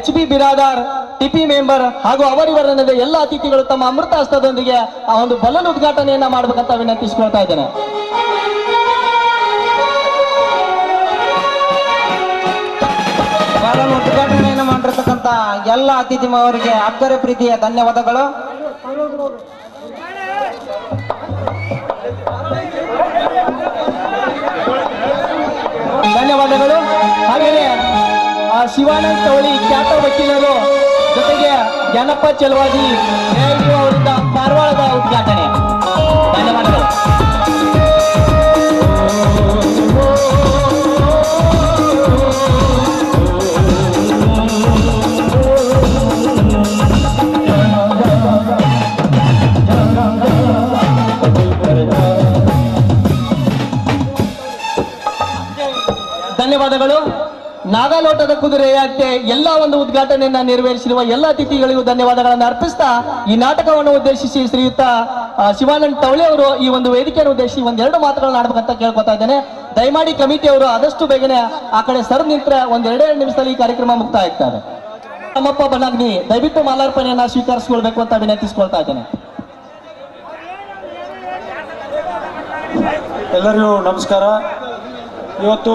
HB ಬಿರಾದಾರ್ ಟಿಪಿ ಮೆಂಬರ್ ಹಾಗೂ ಅವರಿವರನ್ನದೇ ಎಲ್ಲ ಅತಿಥಿಗಳು ತಮ್ಮ ಅಮೃತ ಹಸ್ತದೊಂದಿಗೆ ಆ ಒಂದು ಬಲೂನ್ ಉದ್ಘಾಟನೆಯನ್ನ ಮಾಡ್ಬೇಕಂತ ವಿನಂತಿಸಿಕೊಳ್ತಾ ಇದ್ದೇನೆ. ಬಲೂನ್ ಉದ್ಘಾಟನೆಯನ್ನು ಮಾಡಿರ್ತಕ್ಕಂಥ ಎಲ್ಲ ಅತಿಥಿ ಅವರಿಗೆ ಅಕ್ಕರೆ ಪ್ರೀತಿಯ ಧನ್ಯವಾದಗಳು. ಧನ್ಯವಾದಗಳು. ಹಾಗೆಯೇ ಶಿವಾನಂದ್ ತವಳಿ ಖ್ಯಾತ ವಕೀಲರು, ಜೊತೆಗೆ ಜ್ಞಾನಪ್ಪ ಚೆಲುವಾದಿ ಅವರಿಂದ ಪಾರವಾಳದ ಉದ್ಘಾಟನೆ. ಧನ್ಯವಾದಗಳು. ಧನ್ಯವಾದಗಳು. ನಾಗಾಲೋಟದ ಕುದುರೆಯಂತೆ ಎಲ್ಲ ಒಂದು ಉದ್ಘಾಟನೆಯನ್ನ ನೆರವೇರಿಸಿರುವ ಎಲ್ಲ ಅತಿಥಿಗಳಿಗೂ ಧನ್ಯವಾದಗಳನ್ನು ಅರ್ಪಿಸ್ತಾ ಈ ನಾಟಕವನ್ನು ಉದ್ದೇಶಿಸಿ ಶ್ರೀಯುತ ಶಿವಾನಂದ್ ತವಳಿ ಅವರು ಈ ಒಂದು ವೇದಿಕೆಯನ್ನು ಉದ್ದೇಶಿಸಿ ಒಂದೆರಡು ಮಾತುಗಳನ್ನ ಆಡ್ಬೇಕಂತ ಕೇಳ್ಕೊತಾ ಇದ್ದೇನೆ. ದಯಮಾಡಿ ಕಮಿಟಿಯವರು ಆದಷ್ಟು ಬೇಗನೆ ಆ ಕಡೆ ಸರ್ ನಿಂತ್ರೆ ಒಂದೆರಡೆರಡು ನಿಮಿಷದಲ್ಲಿ ಈ ಕಾರ್ಯಕ್ರಮ ಮುಕ್ತಾಯ ಆಗ್ತಾರೆ. ನಮ್ಮಪ್ಪ ಬನಾಗ್ನಿ ದಯವಿಟ್ಟು ಮಾಲಾರ್ಪಣೆಯನ್ನ ಸ್ವೀಕರಿಸಿಕೊಳ್ಬೇಕು ಅಂತ ವಿನಂತಿಸಿಕೊಳ್ತಾ ಇದ್ದೇನೆ. ಎಲ್ಲರಿಗೂ ನಮಸ್ಕಾರ. ಇವತ್ತು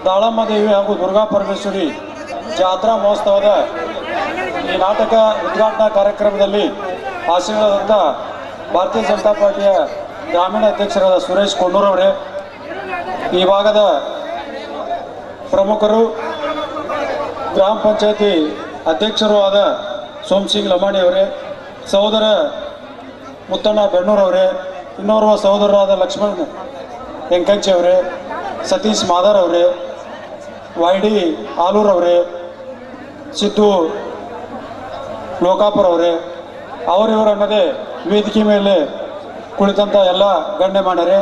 ದಾಳಮ್ಮ ದೇವಿ ಹಾಗೂ ದುರ್ಗಾ ಪರಮೇಶ್ವರಿ ಜಾತ್ರಾ ಮಹೋತ್ಸವದ ಈ ನಾಟಕ ಉದ್ಘಾಟನಾ ಕಾರ್ಯಕ್ರಮದಲ್ಲಿ ಆಶೀರ್ವಾದಂಥ ಭಾರತೀಯ ಜನತಾ ಪಾರ್ಟಿಯ ಗ್ರಾಮೀಣ ಅಧ್ಯಕ್ಷರಾದ ಸುರೇಶ್ ಕೊಂಡೂರವರೇ, ಈ ಭಾಗದ ಪ್ರಮುಖರು, ಗ್ರಾಮ ಪಂಚಾಯತಿ ಅಧ್ಯಕ್ಷರೂ ಆದ ಸೋಮಸಿಂಗ್ ಲಮಾಣಿಯವರೇ, ಸಹೋದರ ಮುತ್ತಣ್ಣ ಬೆಣ್ಣೂರವರೇ, ಇನ್ನೋರ್ವ ಸಹೋದರರಾದ ಲಕ್ಷ್ಮಣ್ ವೆಂಕಂಚಿ ಅವರೇ, ಸತೀಶ್ ಮಾದರ್ ಅವರೇ, ವೈಡಿ ಆಲೂರವರೇ, ಸಿದ್ದು ಲೋಕಾಪುರ ಅವರೇ, ಅವರಿವರನ್ನದೇ ವೇದಿಕೆ ಮೇಲೆ ಕುಳಿತಂಥ ಎಲ್ಲ ಗಣ್ಯಮಾನ್ಯರೇ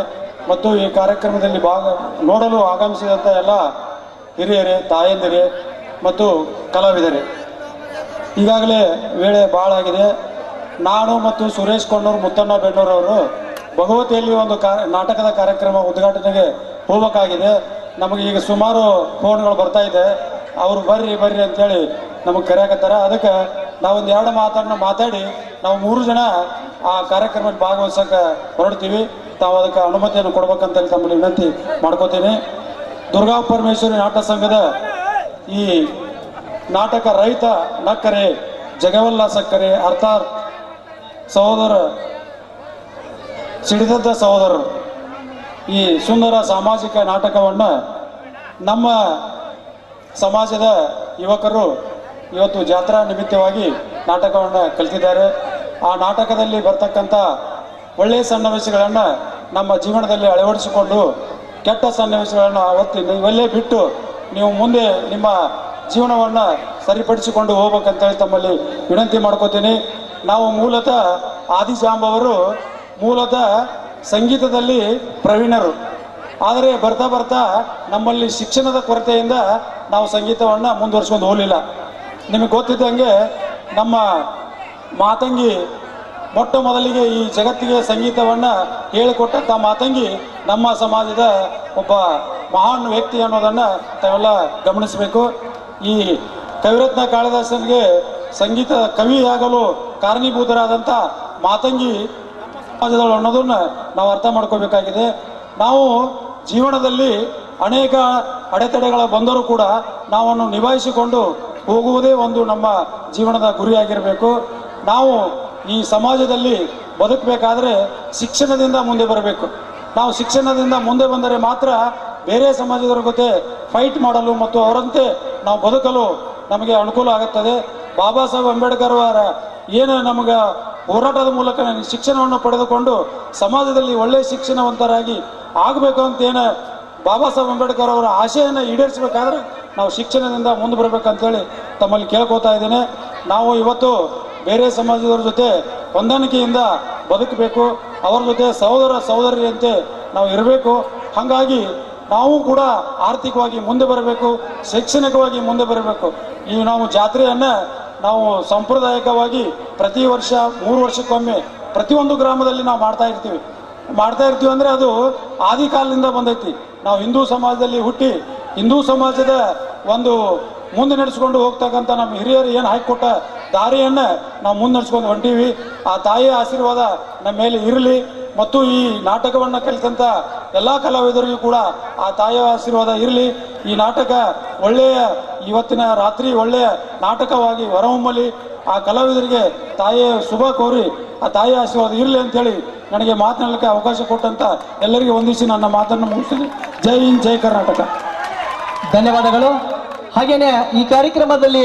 ಮತ್ತು ಈ ಕಾರ್ಯಕ್ರಮದಲ್ಲಿ ನೋಡಲು ಆಗಮಿಸಿದಂಥ ಎಲ್ಲ ಹಿರಿಯರೇ, ತಾಯಂದಿರೇ ಮತ್ತು ಕಲಾವಿದರೇ, ಈಗಾಗಲೇ ವೇಳೆ ಭಾಳ ಆಗಿದೆ. ನಾನು ಮತ್ತು ಸುರೇಶ್ ಕೊಂಡೂರು, ಮುತ್ತಣ್ಣ ಬೆಣ್ಣೂರವರು ಭಗವತಿಯಲ್ಲಿ ಒಂದು ನಾಟಕದ ಕಾರ್ಯಕ್ರಮ ಉದ್ಘಾಟನೆಗೆ ಹೋಗಬೇಕಾಗಿದೆ. ನಮಗೆ ಈಗ ಸುಮಾರು ಫೋನ್ಗಳು ಬರ್ತಾ ಇದೆ, ಅವರು ಬರ್ರಿ ಅಂತೇಳಿ ನಮಗೆ ಕರೆಯಾಕತ್ತಾರ. ಅದಕ್ಕೆ ನಾವೊಂದು 2 ಮಾತನ್ನು ಮಾತಾಡಿ ನಾವು 3 ಜನ ಆ ಕಾರ್ಯಕ್ರಮದಲ್ಲಿ ಭಾಗವಹಿಸೋಕೆ ಹೊರಡ್ತೀವಿ. ತಾವು ಅದಕ್ಕೆ ಅನುಮತಿಯನ್ನು ಕೊಡ್ಬೇಕಂತೇಳಿ ತಮ್ಮಲ್ಲಿ ವಿನಂತಿ ಮಾಡ್ಕೋತೀನಿ. ದುರ್ಗಾ ಪರಮೇಶ್ವರಿ ನಾಟಕ ಸಂಘದ ಈ ನಾಟಕ ರೈತ ನಕ್ಕರೆ ಜಗವಲ್ಲ ಸಕ್ಕರೆ ಅರ್ಥಾತ್ ಸಹೋದರ ಸಿಡಿದಂಥ ಸಹೋದರರು ಈ ಸುಂದರ ಸಾಮಾಜಿಕ ನಾಟಕವನ್ನು ನಮ್ಮ ಸಮಾಜದ ಯುವಕರು ಇವತ್ತು ಜಾತ್ರಾ ನಿಮಿತ್ತವಾಗಿ ನಾಟಕವನ್ನು ಕಲಿತಿದ್ದಾರೆ. ಆ ನಾಟಕದಲ್ಲಿ ಬರ್ತಕ್ಕಂಥ ಒಳ್ಳೆಯ ಸನ್ನಿವೇಶಗಳನ್ನು ನಮ್ಮ ಜೀವನದಲ್ಲಿ ಅಳವಡಿಸಿಕೊಂಡು ಕೆಟ್ಟ ಸನ್ನಿವೇಶಗಳನ್ನು ಇವಲ್ಲೇ ಬಿಟ್ಟು ನೀವು ಮುಂದೆ ನಿಮ್ಮ ಜೀವನವನ್ನು ಸರಿಪಡಿಸಿಕೊಂಡು ಹೋಗ್ಬೇಕಂತೇಳಿ ತಮ್ಮಲ್ಲಿ ವಿನಂತಿ ಮಾಡ್ಕೋತೀನಿ. ನಾವು ಮೂಲತಃ ಆದಿಜಾಂಬವರು ಮೂಲತಃ ಸಂಗೀತದಲ್ಲಿ ಪ್ರವೀಣರು, ಆದರೆ ಬರ್ತಾ ನಮ್ಮಲ್ಲಿ ಶಿಕ್ಷಣದ ಕೊರತೆಯಿಂದ ನಾವು ಸಂಗೀತವನ್ನು ಮುಂದುವರ್ಸ್ಕೊಂಡು ಹೋಗಲಿಲ್ಲ. ನಿಮಗೆ ಗೊತ್ತಿದ್ದಂಗೆ ನಮ್ಮ ಮಾತಂಗಿ ಮೊಟ್ಟ ಮೊದಲಿಗೆ ಈ ಜಗತ್ತಿಗೆ ಸಂಗೀತವನ್ನು ಹೇಳಿಕೊಟ್ಟಂಥ ಮಾತಂಗಿ ನಮ್ಮ ಸಮಾಜದ ಒಬ್ಬ ಮಹಾನ್ ವ್ಯಕ್ತಿ ಅನ್ನೋದನ್ನು ತಾವೆಲ್ಲ ಗಮನಿಸಬೇಕು. ಈ ಕವಿರತ್ನ ಕಾಳಿದಾಸನಿಗೆ ಸಂಗೀತ ಕವಿಯಾಗಲು ಕಾರಣೀಭೂತರಾದಂಥ ಮಾತಂಗಿ ಸಮಾಜದಳು ಅನ್ನೋದನ್ನು ನಾವು ಅರ್ಥ ಮಾಡ್ಕೋಬೇಕಾಗಿದೆ. ನಾವು ಜೀವನದಲ್ಲಿ ಅನೇಕ ಅಡೆತಡೆಗಳ ಬಂದರೂ ಕೂಡ ನಾವನ್ನು ನಿಭಾಯಿಸಿಕೊಂಡು ಹೋಗುವುದೇ ಒಂದು ನಮ್ಮ ಜೀವನದ ಗುರಿಯಾಗಿರಬೇಕು. ನಾವು ಈ ಸಮಾಜದಲ್ಲಿ ಬದುಕಬೇಕಾದ್ರೆ ಶಿಕ್ಷಣದಿಂದ ಮುಂದೆ ಬರಬೇಕು. ನಾವು ಶಿಕ್ಷಣದಿಂದ ಮುಂದೆ ಬಂದರೆ ಮಾತ್ರ ಬೇರೆ ಸಮಾಜದವರ ಜೊತೆ ಫೈಟ್ ಮಾಡಲು ಮತ್ತು ಅವರಂತೆ ನಾವು ಬದುಕಲು ನಮಗೆ ಅನುಕೂಲ ಆಗುತ್ತದೆ. ಬಾಬಾ ಸಾಹೇಬ್ ಅಂಬೇಡ್ಕರ್ ಅವರ ಏನು ನಮಗೆ ಹೋರಾಟದ ಮೂಲಕ ಶಿಕ್ಷಣವನ್ನು ಪಡೆದುಕೊಂಡು ಸಮಾಜದಲ್ಲಿ ಒಳ್ಳೆಯ ಶಿಕ್ಷಣವಂತರಾಗಿ ಆಗಬೇಕು ಅಂತೇನು ಬಾಬಾ ಸಾಹೇಬ್ ಅಂಬೇಡ್ಕರ್ ಅವರ ಆಶೆಯನ್ನು ಈಡೇರಿಸಬೇಕಾದ್ರೆ ನಾವು ಶಿಕ್ಷಣದಿಂದ ಮುಂದೆ ಬರಬೇಕಂತೇಳಿ ತಮ್ಮಲ್ಲಿ ಕೇಳ್ಕೊತಾ ಇದ್ದೇನೆ. ನಾವು ಇವತ್ತು ಬೇರೆ ಸಮಾಜದವ್ರ ಜೊತೆ ಹೊಂದಾಣಿಕೆಯಿಂದ ಬದುಕಬೇಕು, ಅವರ ಜೊತೆ ಸಹೋದರ ಸಹೋದರಿಯಂತೆ ನಾವು ಇರಬೇಕು. ಹಾಗಾಗಿ ನಾವು ಕೂಡ ಆರ್ಥಿಕವಾಗಿ ಮುಂದೆ ಬರಬೇಕು, ಶೈಕ್ಷಣಿಕವಾಗಿ ಮುಂದೆ ಬರಬೇಕು. ಈ ನಾವು ಜಾತ್ರೆಯನ್ನು ನಾವು ಸಾಂಪ್ರದಾಯಿಕವಾಗಿ ಪ್ರತಿ ವರ್ಷ 3 ವರ್ಷಕ್ಕೊಮ್ಮೆ ಪ್ರತಿಯೊಂದು ಗ್ರಾಮದಲ್ಲಿ ನಾವು ಮಾಡ್ತಾ ಇರ್ತೀವಿ ಅಂದರೆ ಅದು ಆದಿ ಕಾಲದಿಂದ ಬಂದೈತಿ. ನಾವು ಹಿಂದೂ ಸಮಾಜದಲ್ಲಿ ಹುಟ್ಟಿ ಹಿಂದೂ ಸಮಾಜದ ಒಂದು ಮುಂದೆ ನಡೆಸ್ಕೊಂಡು ಹೋಗ್ತಕ್ಕಂಥ ನಮ್ಮ ಹಿರಿಯರು ಏನು ಹಾಕಿಕೊಟ್ಟ ದಾರಿಯನ್ನು ನಾವು ಮುಂದೆ ನಡೆಸ್ಕೊಂಡು ಹೊಂಟೀವಿ. ಆ ತಾಯಿಯ ಆಶೀರ್ವಾದ ನಮ್ಮ ಮೇಲೆ ಇರಲಿ ಮತ್ತು ಈ ನಾಟಕವನ್ನು ಕಲಿತಂಥ ಎಲ್ಲ ಕಲಾವಿದರಿಗೂ ಕೂಡ ಆ ತಾಯಿಯ ಆಶೀರ್ವಾದ ಇರಲಿ. ಈ ನಾಟಕ ಒಳ್ಳೆಯ ಇವತ್ತಿನ ರಾತ್ರಿ ಒಳ್ಳೆಯ ನಾಟಕವಾಗಿ ಹೊರಹೊಮ್ಮಲಿ. ಆ ಕಲಾವಿದರಿಗೆ ತಾಯಿಯ ಶುಭ ಕೋರಿ ಆ ತಾಯಿಯ ಆಶೀರ್ವಾದ ಇರಲಿ ಅಂತೇಳಿ ನನಗೆ ಮಾತನಾಡಲಿಕ್ಕೆ ಅವಕಾಶ ಕೊಟ್ಟಂತ ಎಲ್ಲರಿಗೂ ವಂದಿಸಿ ನನ್ನ ಮಾತನ್ನು ಮುಗಿಸ್ತೀನಿ. ಜೈ ಹಿಂದ್, ಜೈ ಕರ್ನಾಟಕ. ಧನ್ಯವಾದಗಳು. ಹಾಗೇನೆ ಈ ಕಾರ್ಯಕ್ರಮದಲ್ಲಿ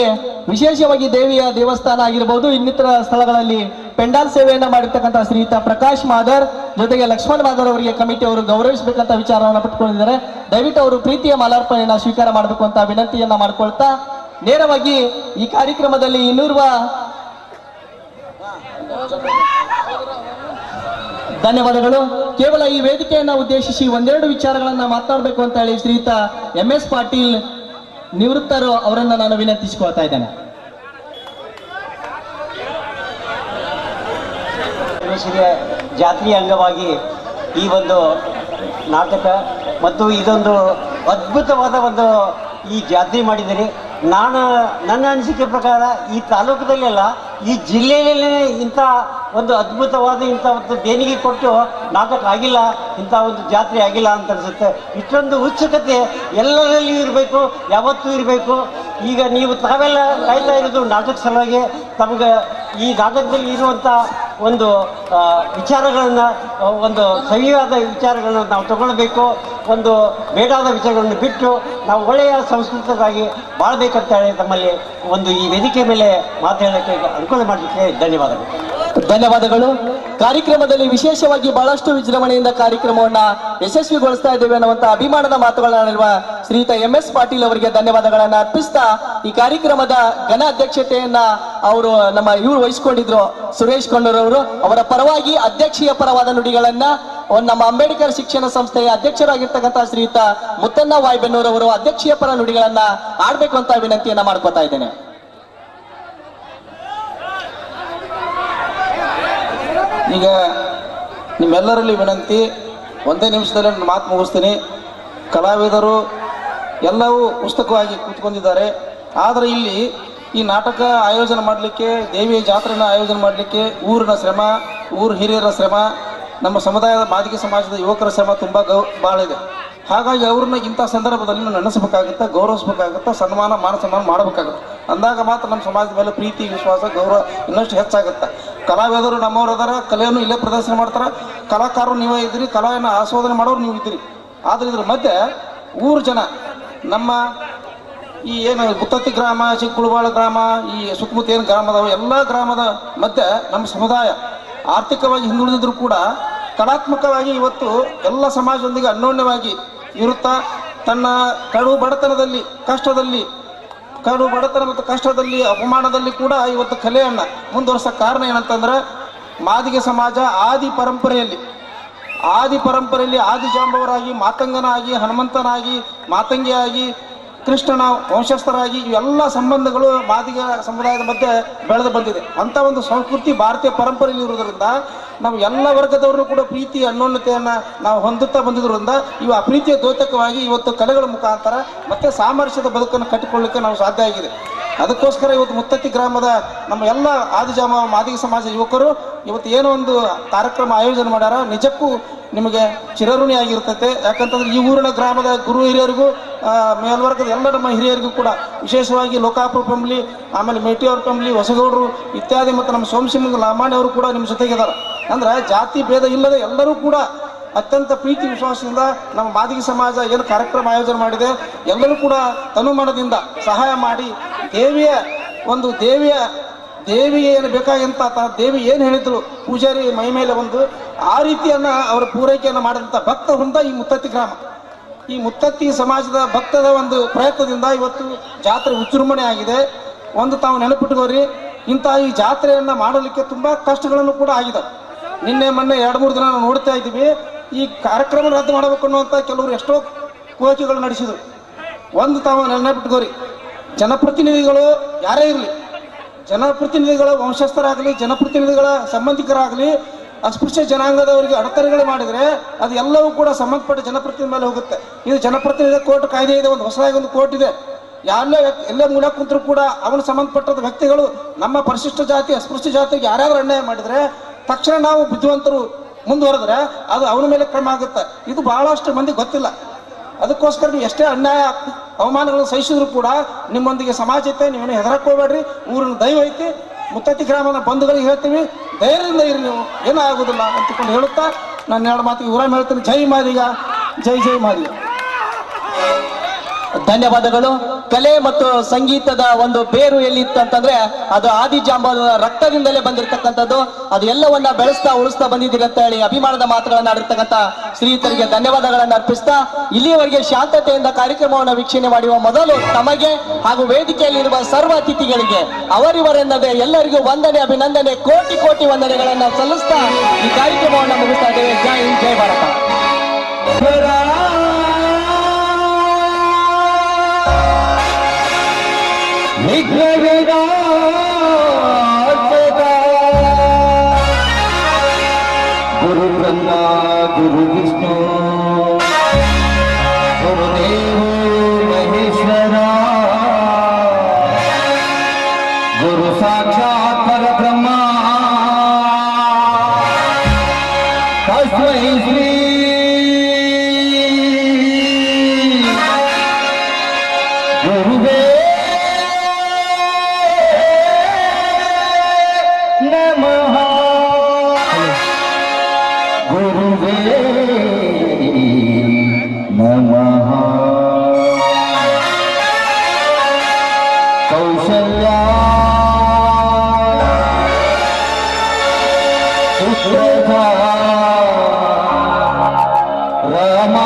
ವಿಶೇಷವಾಗಿ ದೇವಿಯ ದೇವಸ್ಥಾನ ಆಗಿರಬಹುದು, ಇನ್ನಿತರ ಸ್ಥಳಗಳಲ್ಲಿ ಪೆಂಡಾಲ್ ಸೇವೆಯನ್ನ ಮಾಡಿರ್ತಕ್ಕಂಥ ಶ್ರೀಯುತ ಪ್ರಕಾಶ್ ಮಾದರ್ ಜೊತೆಗೆ ಲಕ್ಷ್ಮಣ್ ಮಾದರ್ ಅವರಿಗೆ ಕಮಿಟಿ ಅವರು ಗೌರವಿಸಬೇಕಂತ ವಿಚಾರವನ್ನು ಪಟ್ಟುಕೊಂಡಿದ್ದಾರೆ. ದಯವಿಟ್ಟು ಅವರು ಪ್ರೀತಿಯ ಮಾಲಾರ್ಪಣೆಯನ್ನ ಸ್ವೀಕಾರ ಮಾಡಬೇಕು ಅಂತ ವಿನಂತಿಯನ್ನ ಮಾಡ್ಕೊಳ್ತಾ ನೇರವಾಗಿ ಈ ಕಾರ್ಯಕ್ರಮದಲ್ಲಿ ಇನ್ನೂರ್ವ ಧನ್ಯವಾದಗಳು. ಕೇವಲ ಈ ವೇದಿಕೆಯನ್ನ ಉದ್ದೇಶಿಸಿ 1-2 ವಿಚಾರಗಳನ್ನ ಮಾತನಾಡಬೇಕು ಅಂತ ಹೇಳಿ ಶ್ರೀಯುತ MS ಪಾಟೀಲ್ ನಿವೃತ್ತರು ಅವರನ್ನ ನಾನು ವಿನಂತಿಸಿಕೊಳ್ತಾ ಇದ್ದೇನೆ. ಜಾತ್ರೆಯ ಅಂಗವಾಗಿ ಈ ಒಂದು ನಾಟಕ ಮತ್ತು ಇದೊಂದು ಅದ್ಭುತವಾದ ಒಂದು ಈ ಜಾತ್ರೆ ಮಾಡಿದರೆ ನನ್ನ ಅನಿಸಿಕೆ ಪ್ರಕಾರ ಈ ತಾಲೂಕದಲ್ಲೆಲ್ಲ ಈ ಜಿಲ್ಲೆಯಲ್ಲೇ ಇಂಥ ಒಂದು ಅದ್ಭುತವಾದ ಇಂಥ ಒಂದು ದೇಣಿಗೆ ಕೊಟ್ಟು ನಾಟಕ ಆಗಿಲ್ಲ, ಇಂಥ ಒಂದು ಜಾತ್ರೆ ಆಗಿಲ್ಲ ಅಂತ ಅನಿಸುತ್ತೆ. ಇಷ್ಟೊಂದು ಉತ್ಸುಕತೆ ಎಲ್ಲರಲ್ಲಿಯೂ ಇರಬೇಕು, ಯಾವತ್ತೂ ಇರಬೇಕು. ಈಗ ನೀವು ತಾವೆಲ್ಲ ಕಾಯ್ತಾ ಇರೋದು ನಾಟಕ ಸಲುವಾಗಿ. ತಮಗೆ ಈ ನಾಟಕದಲ್ಲಿ ಇರುವಂಥ ಒಂದು ವಿಚಾರಗಳನ್ನು, ಒಂದು ಸವಿಯಾದ ವಿಚಾರಗಳನ್ನು ನಾವು ತಗೊಳ್ಬೇಕು. ಒಂದು ಬೇಡಾದ ವಿಚಾರಗಳನ್ನು ಬಿಟ್ಟು ನಾವು ಒಳ್ಳೆಯ ಸಂಸ್ಕೃತವಾಗಿ ಬಾಳ್ಬೇಕಂತ ಹೇಳಿ ತಮ್ಮಲ್ಲಿ ಒಂದು ಈ ವೇದಿಕೆ ಮೇಲೆ ಮಾತಾಡೋಕ್ಕೆ ಅನುಕೂಲ ಮಾಡಲಿಕ್ಕೆ ಧನ್ಯವಾದಗಳು. ಧನ್ಯವಾದಗಳು. ಕಾರ್ಯಕ್ರಮದಲ್ಲಿ ವಿಶೇಷವಾಗಿ ಬಹಳಷ್ಟು ವಿಜೃಂಭಣೆಯಿಂದ ಕಾರ್ಯಕ್ರಮವನ್ನ ಯಶಸ್ವಿಗೊಳಿಸ್ತಾ ಇದ್ದೇವೆ ಅನ್ನುವಂತ ಅಭಿಮಾನದ ಮಾತುಗಳನ್ನಾಡಿರುವ ಶ್ರೀಯುತ MS ಪಾಟೀಲ್ ಅವರಿಗೆ ಧನ್ಯವಾದಗಳನ್ನ ಅರ್ಪಿಸ್ತಾ, ಈ ಕಾರ್ಯಕ್ರಮದ ಘನ ಅಧ್ಯಕ್ಷತೆಯನ್ನ ಅವರು ಇವರು ವಹಿಸಿಕೊಂಡಿದ್ರು, ಸುರೇಶ್ ಕೊಂಡೂರವರು. ಅವರ ಪರವಾಗಿ ಅಧ್ಯಕ್ಷೀಯ ಪರವಾದ ನುಡಿಗಳನ್ನ ನಮ್ಮ ಅಂಬೇಡ್ಕರ್ ಶಿಕ್ಷಣ ಸಂಸ್ಥೆಯ ಅಧ್ಯಕ್ಷರಾಗಿರ್ತಕ್ಕಂಥ ಶ್ರೀಯುತ ಮುತ್ತಣ್ಣ ವಾಯ್ಬೆನ್ನೂರ್ ಅವರು ಅಧ್ಯಕ್ಷೀಯ ಪರ ನುಡಿಗಳನ್ನ ಆಡ್ಬೇಕು ಅಂತ ವಿನಂತಿಯನ್ನ ಮಾಡ್ಕೊತಾ ಇದ್ದೇನೆ. ಈಗ ನಿಮ್ಮೆಲ್ಲರಲ್ಲಿ ವಿನಂತಿ, ಒಂದೇ ನಿಮಿಷದಲ್ಲಿ ನನ್ನ ಮಾತು ಮುಗಿಸ್ತೀನಿ. ಕಲಾವಿದರು ಎಲ್ಲವೂ ಪುಸ್ತಕವಾಗಿ ಕೂತ್ಕೊಂಡಿದ್ದಾರೆ. ಆದರೆ ಇಲ್ಲಿ ಈ ನಾಟಕ ಆಯೋಜನೆ ಮಾಡಲಿಕ್ಕೆ, ದೇವಿಯ ಜಾತ್ರೆನ ಆಯೋಜನೆ ಮಾಡಲಿಕ್ಕೆ ಊರಿನ ಶ್ರಮ, ಊರು ಹಿರಿಯರ ಶ್ರಮ, ನಮ್ಮ ಸಮುದಾಯದ ಮಾದಿಗೆ ಸಮಾಜದ ಯುವಕರ ಶ್ರಮ ತುಂಬ ಭಾಳ ಇದೆ. ಹಾಗಾಗಿ ಅವ್ರನ್ನ ಇಂಥ ಸಂದರ್ಭದಲ್ಲಿ ನೆನೆಸಬೇಕಾಗುತ್ತೆ, ಗೌರವಿಸ್ಬೇಕಾಗುತ್ತೆ, ಸನ್ಮಾನ ಮಾನ ಸನ್ಮಾನ ಮಾಡಬೇಕಾಗುತ್ತೆ. ಅಂದಾಗ ಮಾತ್ರ ನಮ್ಮ ಸಮಾಜದ ಮೇಲೆ ಪ್ರೀತಿ, ವಿಶ್ವಾಸ, ಗೌರವ ಇನ್ನಷ್ಟು ಹೆಚ್ಚಾಗುತ್ತೆ. ಕಲಾವಿದರು ನಮ್ಮವ್ರು ಅದಾರ, ಕಲೆಯನ್ನು ಇಲ್ಲೇ ಪ್ರದರ್ಶನ ಮಾಡ್ತಾರೆ. ಕಲಾಕಾರರು ನೀವೇ ಇದ್ದೀರಿ, ಕಲೆಯನ್ನು ಆಸ್ವಾದನೆ ಮಾಡೋರು ನೀವು ಇದ್ದೀರಿ. ಆದರೆ ಇದ್ರ ಮಧ್ಯೆ ಊರು ಜನ, ನಮ್ಮ ಈ ಏನು ಗುತ್ತತ್ತಿ ಗ್ರಾಮ, ಚಿಕ್ಕುಳುವಾಳ ಗ್ರಾಮ, ಈ ಸುತ್ತಮುತ್ತ ಏನು ಗ್ರಾಮ ಅದಾವೆ, ಎಲ್ಲ ಗ್ರಾಮದ ಮಧ್ಯೆ ನಮ್ಮ ಸಮುದಾಯ ಆರ್ಥಿಕವಾಗಿ ಹಿಂದುಳಿದಿದ್ರು ಕೂಡ ಕಲಾತ್ಮಕವಾಗಿ ಇವತ್ತು ಎಲ್ಲ ಸಮಾಜದೊಂದಿಗೆ ಅನ್ಯೋನ್ಯವಾಗಿ ಇರುತ್ತಾ ತನ್ನ ಕಡು ಬಡತನದಲ್ಲಿ, ಬಡತನ ಮತ್ತು ಕಷ್ಟದಲ್ಲಿ, ಅಪಮಾನದಲ್ಲಿ ಕೂಡ ಇವತ್ತು ಕಲೆಯನ್ನು ಮುಂದುವರಿಸೋ ಕಾರಣ ಏನಂತಂದ್ರೆ, ಮಾದಿಗೆ ಸಮಾಜ ಆದಿ ಪರಂಪರೆಯಲ್ಲಿ ಆದಿಜಾಂಬವರಾಗಿ, ಮಾತಂಗನಾಗಿ, ಹನುಮಂತನಾಗಿ, ಮಾತಂಗಿಯಾಗಿ, ಕೃಷ್ಣನ ವಂಶಸ್ಥರಾಗಿ ಇವೆಲ್ಲ ಸಂಬಂಧಗಳು ಮಾದಿಗ ಸಮುದಾಯದ ಮಧ್ಯೆ ಬೆಳೆದು ಬಂದಿದೆ. ಅಂಥ ಒಂದು ಸಂಸ್ಕೃತಿ ಭಾರತೀಯ ಪರಂಪರೆಯಲ್ಲಿ ಇರುವುದರಿಂದ ನಾವು ಎಲ್ಲ ವರ್ಗದವರು ಕೂಡ ಪ್ರೀತಿ ಅನ್ಯೋನ್ಯತೆಯನ್ನು ನಾವು ಹೊಂದುತ್ತಾ ಬಂದಿದ್ದರಿಂದ ಇವು ಅಪ್ರೀತಿಯ ದ್ಯೋತಕವಾಗಿ ಇವತ್ತು ಕಲೆಗಳ ಮುಖಾಂತರ ಮತ್ತೆ ಸಾಮರಸ್ಯದ ಬದುಕನ್ನು ಕಟ್ಟಿಕೊಳ್ಳಲಿಕ್ಕೆ ನಾವು ಸಾಧ್ಯ ಆಗಿದೆ. ಅದಕ್ಕೋಸ್ಕರ ಇವತ್ತು ಮುತ್ತತ್ತಿ ಗ್ರಾಮದ ನಮ್ಮ ಎಲ್ಲ ಆದಿಜಾಮ ಮಾದಿಗ ಸಮಾಜ ಯುವಕರು ಇವತ್ತು ಏನೋ ಒಂದು ಕಾರ್ಯಕ್ರಮ ಆಯೋಜನೆ ಮಾಡ್ಯಾರ. ನಿಜಕ್ಕೂ ನಿಮಗೆ ಚಿರಋಣಿಯಾಗಿರ್ತೈತೆ. ಯಾಕಂತಂದ್ರೆ ಈ ಊರಿನ ಗ್ರಾಮದ ಗುರು ಹಿರಿಯರಿಗೂ, ಮೇಲ್ವರ್ಗದ ಎಲ್ಲ ನಮ್ಮ ಹಿರಿಯರಿಗೂ ಕೂಡ, ವಿಶೇಷವಾಗಿ ಲೋಕಾಪುರ ಫ್ಯಾಮಿಲಿ, ಆಮೇಲೆ ಮೇಟಿಯವ್ರ ಫ್ಯಾಮಿಲಿ, ಹೊಸಗೌಡರು ಇತ್ಯಾದಿ, ಮತ್ತು ನಮ್ಮ ಸೋಮಸಿಂಹ ಲಾಮಾಣಿ ಅವರು ಕೂಡ ನಿಮ್ಮ ಜೊತೆಗಿದ್ದಾರೆ. ಅಂದ್ರೆ ಜಾತಿ ಭೇದ ಇಲ್ಲದೆ ಎಲ್ಲರೂ ಕೂಡ ಅತ್ಯಂತ ಪ್ರೀತಿ ವಿಶ್ವಾಸದಿಂದ ನಮ್ಮ ಮಾದಿಗೆ ಸಮಾಜ ಏನು ಕಾರ್ಯಕ್ರಮ ಆಯೋಜನೆ ಮಾಡಿದೆ, ಎಲ್ಲರೂ ಕೂಡ ತನುಮನದಿಂದ ಸಹಾಯ ಮಾಡಿ ದೇವಿಗೆ ಏನು ಬೇಕಾಗಿಂತ ದೇವಿ ಏನು ಹೇಳಿದ್ರು ಪೂಜಾರಿ ಮೈ ಮೇಲೆ ಒಂದು ಆ ರೀತಿಯನ್ನ ಅವರ ಪೂರೈಕೆಯನ್ನು ಮಾಡಿದಂಥ ಭಕ್ತ ವೃಂದ ಈ ಮುತ್ತತ್ತಿ ಗ್ರಾಮ. ಈ ಮುತ್ತತ್ತಿ ಸಮಾಜದ ಭಕ್ತದ ಒಂದು ಪ್ರಯತ್ನದಿಂದ ಇವತ್ತು ಜಾತ್ರೆ ವಿಜೃಂಭಣೆ ಆಗಿದೆ. ಒಂದು ತಾವು ನೆನಪಿಟ್ಟುಕೋರಿ, ಇಂಥ ಈ ಜಾತ್ರೆಯನ್ನು ಮಾಡಲಿಕ್ಕೆ ತುಂಬ ಕಷ್ಟಗಳನ್ನು ಕೂಡ ಆಗಿದೆ. ನಿನ್ನೆ ಮೊನ್ನೆ 2-3 ದಿನ ನಾವು ನೋಡ್ತಾ ಇದ್ದೀವಿ. ಈ ಕಾರ್ಯಕ್ರಮ ರದ್ದು ಮಾಡಬೇಕು ಅನ್ನುವಂಥ ಕೆಲವರು ಎಷ್ಟೋ ಕೋರಿಕೆಗಳು ನಡೆಸಿದರು. ಒಂದು ತಾವು ನೆನಪಿಟ್ಕೋರಿ, ಜನಪ್ರತಿನಿಧಿಗಳು ಯಾರೇ ಇರಲಿ, ಜನಪ್ರತಿನಿಧಿಗಳ ವಂಶಸ್ಥರಾಗಲಿ, ಜನಪ್ರತಿನಿಧಿಗಳ ಸಂಬಂಧಿಕರಾಗಲಿ, ಅಸ್ಪೃಶ್ಯ ಜನಾಂಗದವರಿಗೆ ಅಡೆತಡೆಗಳು ಮಾಡಿದರೆ ಅದು ಎಲ್ಲವೂ ಕೂಡ ಸಂಬಂಧಪಟ್ಟ ಜನಪ್ರತಿನಿಧಿ ಮೇಲೆ ಹೋಗುತ್ತೆ. ಇದು ಜನಪ್ರತಿನಿಧಿ ಕೋರ್ಟ್ ಕಾಯ್ದೆ ಇದೆ, ಒಂದು ಹೊಸದಾಗಿ ಒಂದು ಕೋರ್ಟ್ ಇದೆ. ಎಲ್ಲೇ ಮೂಲ ಕುಂತರೂ ಕೂಡ ಅವನು ಸಂಬಂಧಪಟ್ಟ ವ್ಯಕ್ತಿಗಳು ನಮ್ಮ ಪರಿಶಿಷ್ಟ ಜಾತಿ, ಅಸ್ಪೃಶ್ಯ ಜಾತಿಗೆ ಯಾರ್ಯಾರು ಅನ್ಯಾಯ ಮಾಡಿದರೆ ತಕ್ಷಣ ನಾವು ಬುದ್ಧಿವಂತರು ಮುಂದುವರೆದ್ರೆ ಅದು ಅವನ ಮೇಲೆ ಕ್ರಮ ಆಗುತ್ತೆ. ಇದು ಬಹಳಷ್ಟು ಮಂದಿ ಗೊತ್ತಿಲ್ಲ. ಅದಕ್ಕೋಸ್ಕರ ನೀವು ಎಷ್ಟೇ ಅನ್ಯಾಯ ಅವಮಾನಗಳನ್ನು ಸಹಿಸಿದ್ರು ಕೂಡ ನಿಮ್ಮೊಂದಿಗೆ ಸಮಾಜ ಐತೆ, ನೀವೇನು ಹೆದರಕೋಬೇಡ್ರಿ. ಊರಿನ ದೈವ ಐತಿ. ಮುತ್ತತ್ತಿ ಗ್ರಾಮದ ಬಂಧುಗಳಿಗೆ ಹೇಳ್ತೀವಿ, ಧೈರ್ಯದಿಂದ ಇರಿ, ನೀವು ಏನೂ ಆಗೋದಿಲ್ಲ ಅಂತಕೊಂಡು ಹೇಳುತ್ತಾ ನಾನು 2 ಮಾತಿಗೆ ಊರಾಮ ಹೇಳ್ತೀನಿ. ಜೈ ಮಾದಿಗ, ಜೈ ಜೈ ಮಾದಿಗ. ಧನ್ಯವಾದಗಳು. ಕಲೆ ಮತ್ತು ಸಂಗೀತದ ಒಂದು ಬೇರು ಎಲ್ಲಿತ್ತಂತಂದ್ರೆ ಅದು ಆದಿಜಾಂಬದ ರಕ್ತದಿಂದಲೇ ಬಂದಿರತಕ್ಕಂಥದ್ದು. ಅದು ಎಲ್ಲವನ್ನ ಬೆಳೆಸ್ತಾ ಉಳಿಸ್ತಾ ಬಂದಿದ್ದೀರಿ ಅಂತ ಹೇಳಿ ಅಭಿಮಾನದ ಮಾತುಗಳನ್ನ ಆಡಿರ್ತಕ್ಕಂಥ ಶ್ರೀಯುತರಿಗೆ ಧನ್ಯವಾದಗಳನ್ನು ಅರ್ಪಿಸ್ತಾ, ಇಲ್ಲಿಯವರೆಗೆ ಶಾಂತತೆಯಿಂದ ಕಾರ್ಯಕ್ರಮವನ್ನು ವೀಕ್ಷಣೆ ಮಾಡುವ ಮೊದಲು ತಮಗೆ ಹಾಗೂ ವೇದಿಕೆಯಲ್ಲಿರುವ ಸರ್ವ ಅತಿಥಿಗಳಿಗೆ ಅವರಿವರೆನ್ನದೆ ಎಲ್ಲರಿಗೂ ವಂದನೆ, ಅಭಿನಂದನೆ, ಕೋಟಿ ಕೋಟಿ ವಂದನೆಗಳನ್ನ ಸಲ್ಲಿಸ್ತಾ ಈ ಕಾರ್ಯಕ್ರಮವನ್ನು ಮುಗಿಸ್ತಾ ಇದ್ದೇವೆ. ಜೈ ಹಿಂದ್, ಜೈ ಭಾರತ. गुरु ब्रह्मा गुरु विष्णु गुरुदेव महेश्वरा गुरु साक्षात् परब्रह्म ತಸ್ಮೈ ಶ್ರೀ ಗುರುವೇ ನಮಃ ಗುರುವೇ ನಮಃ ಕೌಶಲ್ಯ ಸುಶ್ರತಾ ರಾಮ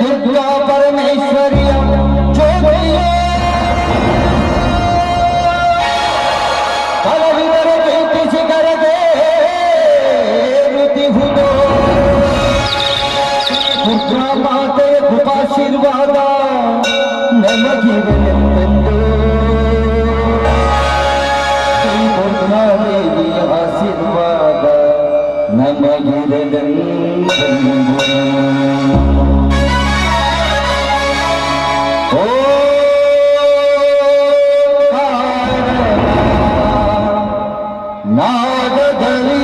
ದುರ್ಗಾ ಪರಮೇಶ್ವರಿಯ ಜ್ಯೋತಿಯ ಕಲವಿದರ ಕೀರ್ತಿ ಶಿಖರಗೆ ಋತಿಹುದು ದುರ್ಗಾ ಮಾತೆಯ ಕೃಪಾಶೀರ್ವಾದ ನಮಗಿರಲೆಂದು ಶ್ರೀ ದುರ್ಗಾ ದೇವಿಯ ಆಶೀರ್ವಾದ ನಮಗಿರಲೆಂದು ನಾದದಲ್ಲಿ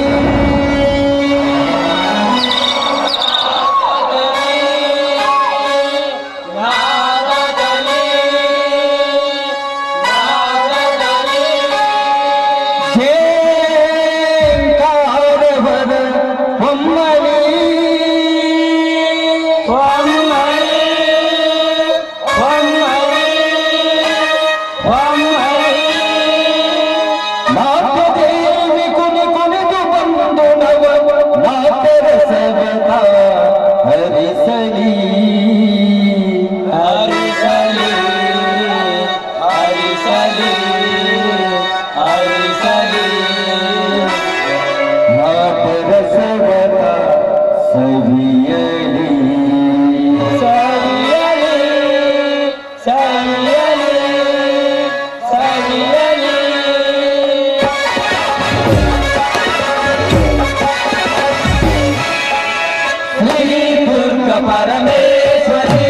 ಪರಮೇಶ್ವರಿ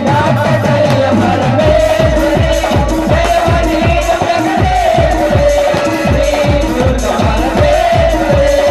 ನಾಟಕಯ ಪರಮೇಶ್ವರಿ ದೇವನಿ ಶ್ರೀ ದುರ್ಗಾ ಪರಮೇಶ್ವರಿ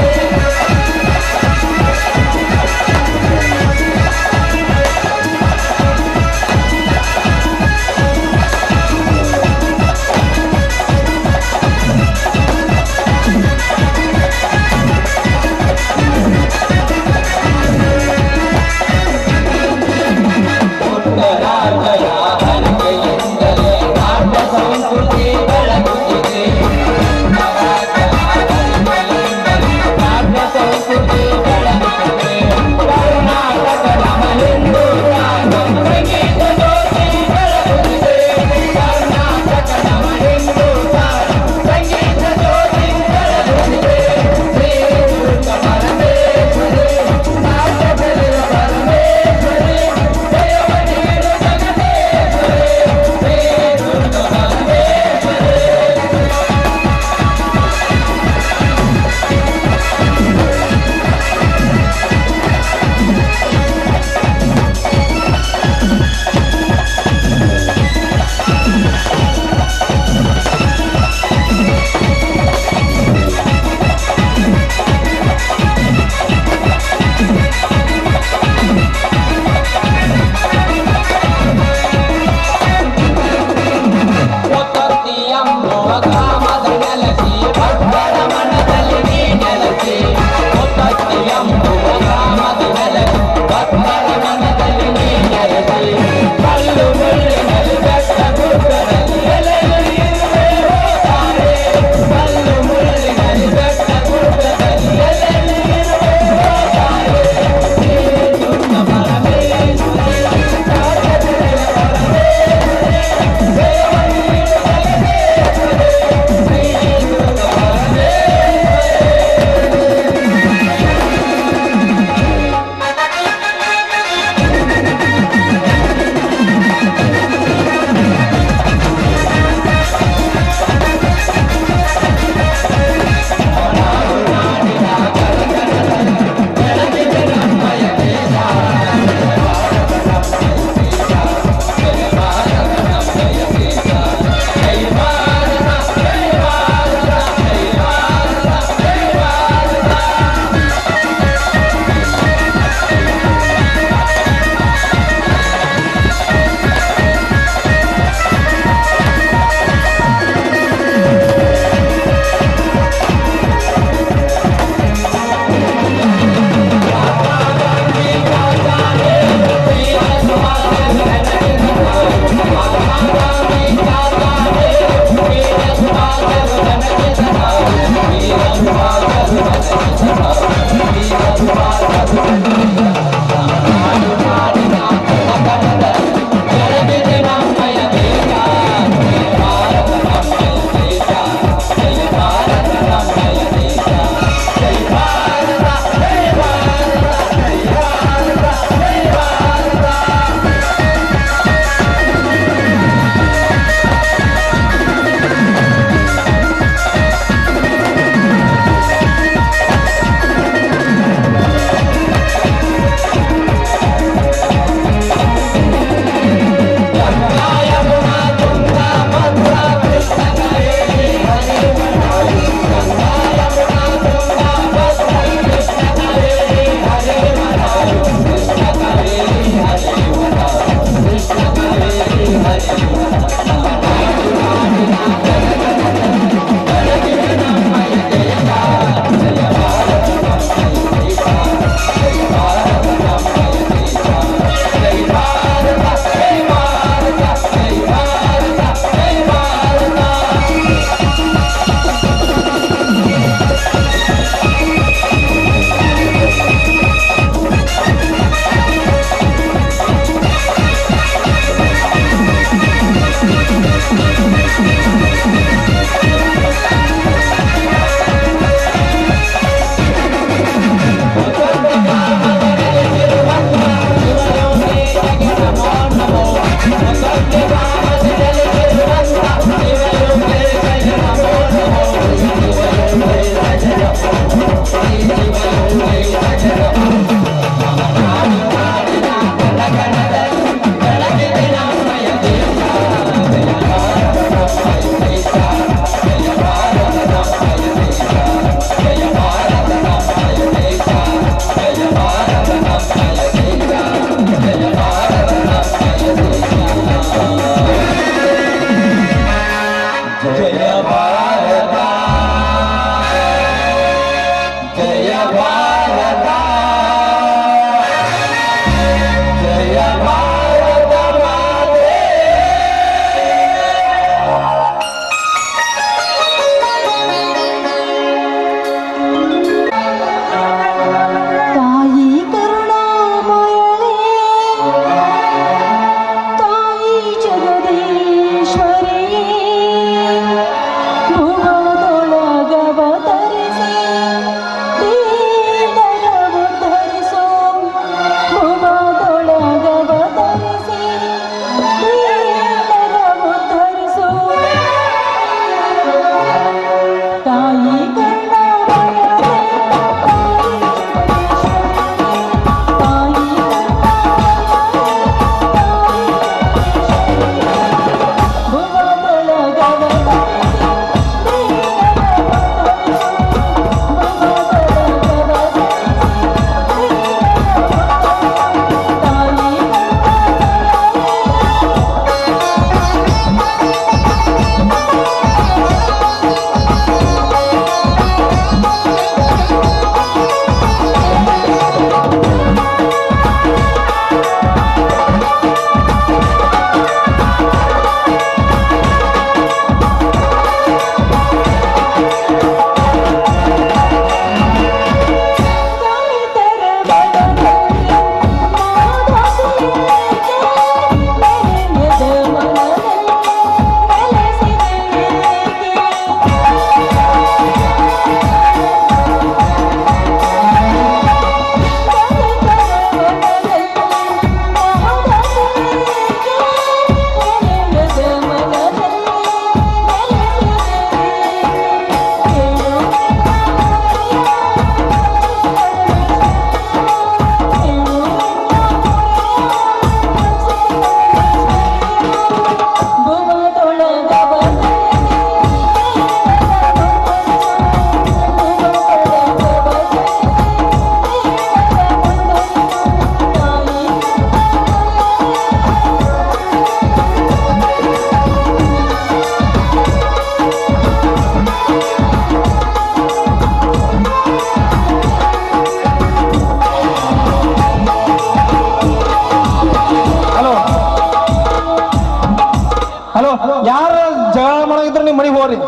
ಹಲೋ ಯಾರ ಜಗಳ ಮಾಡಾಗಿದ್ರೆ ನಿಮ್ಮ ಮನೆಗೆ ಹೋಗ್ರಿ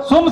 ಸುಮ್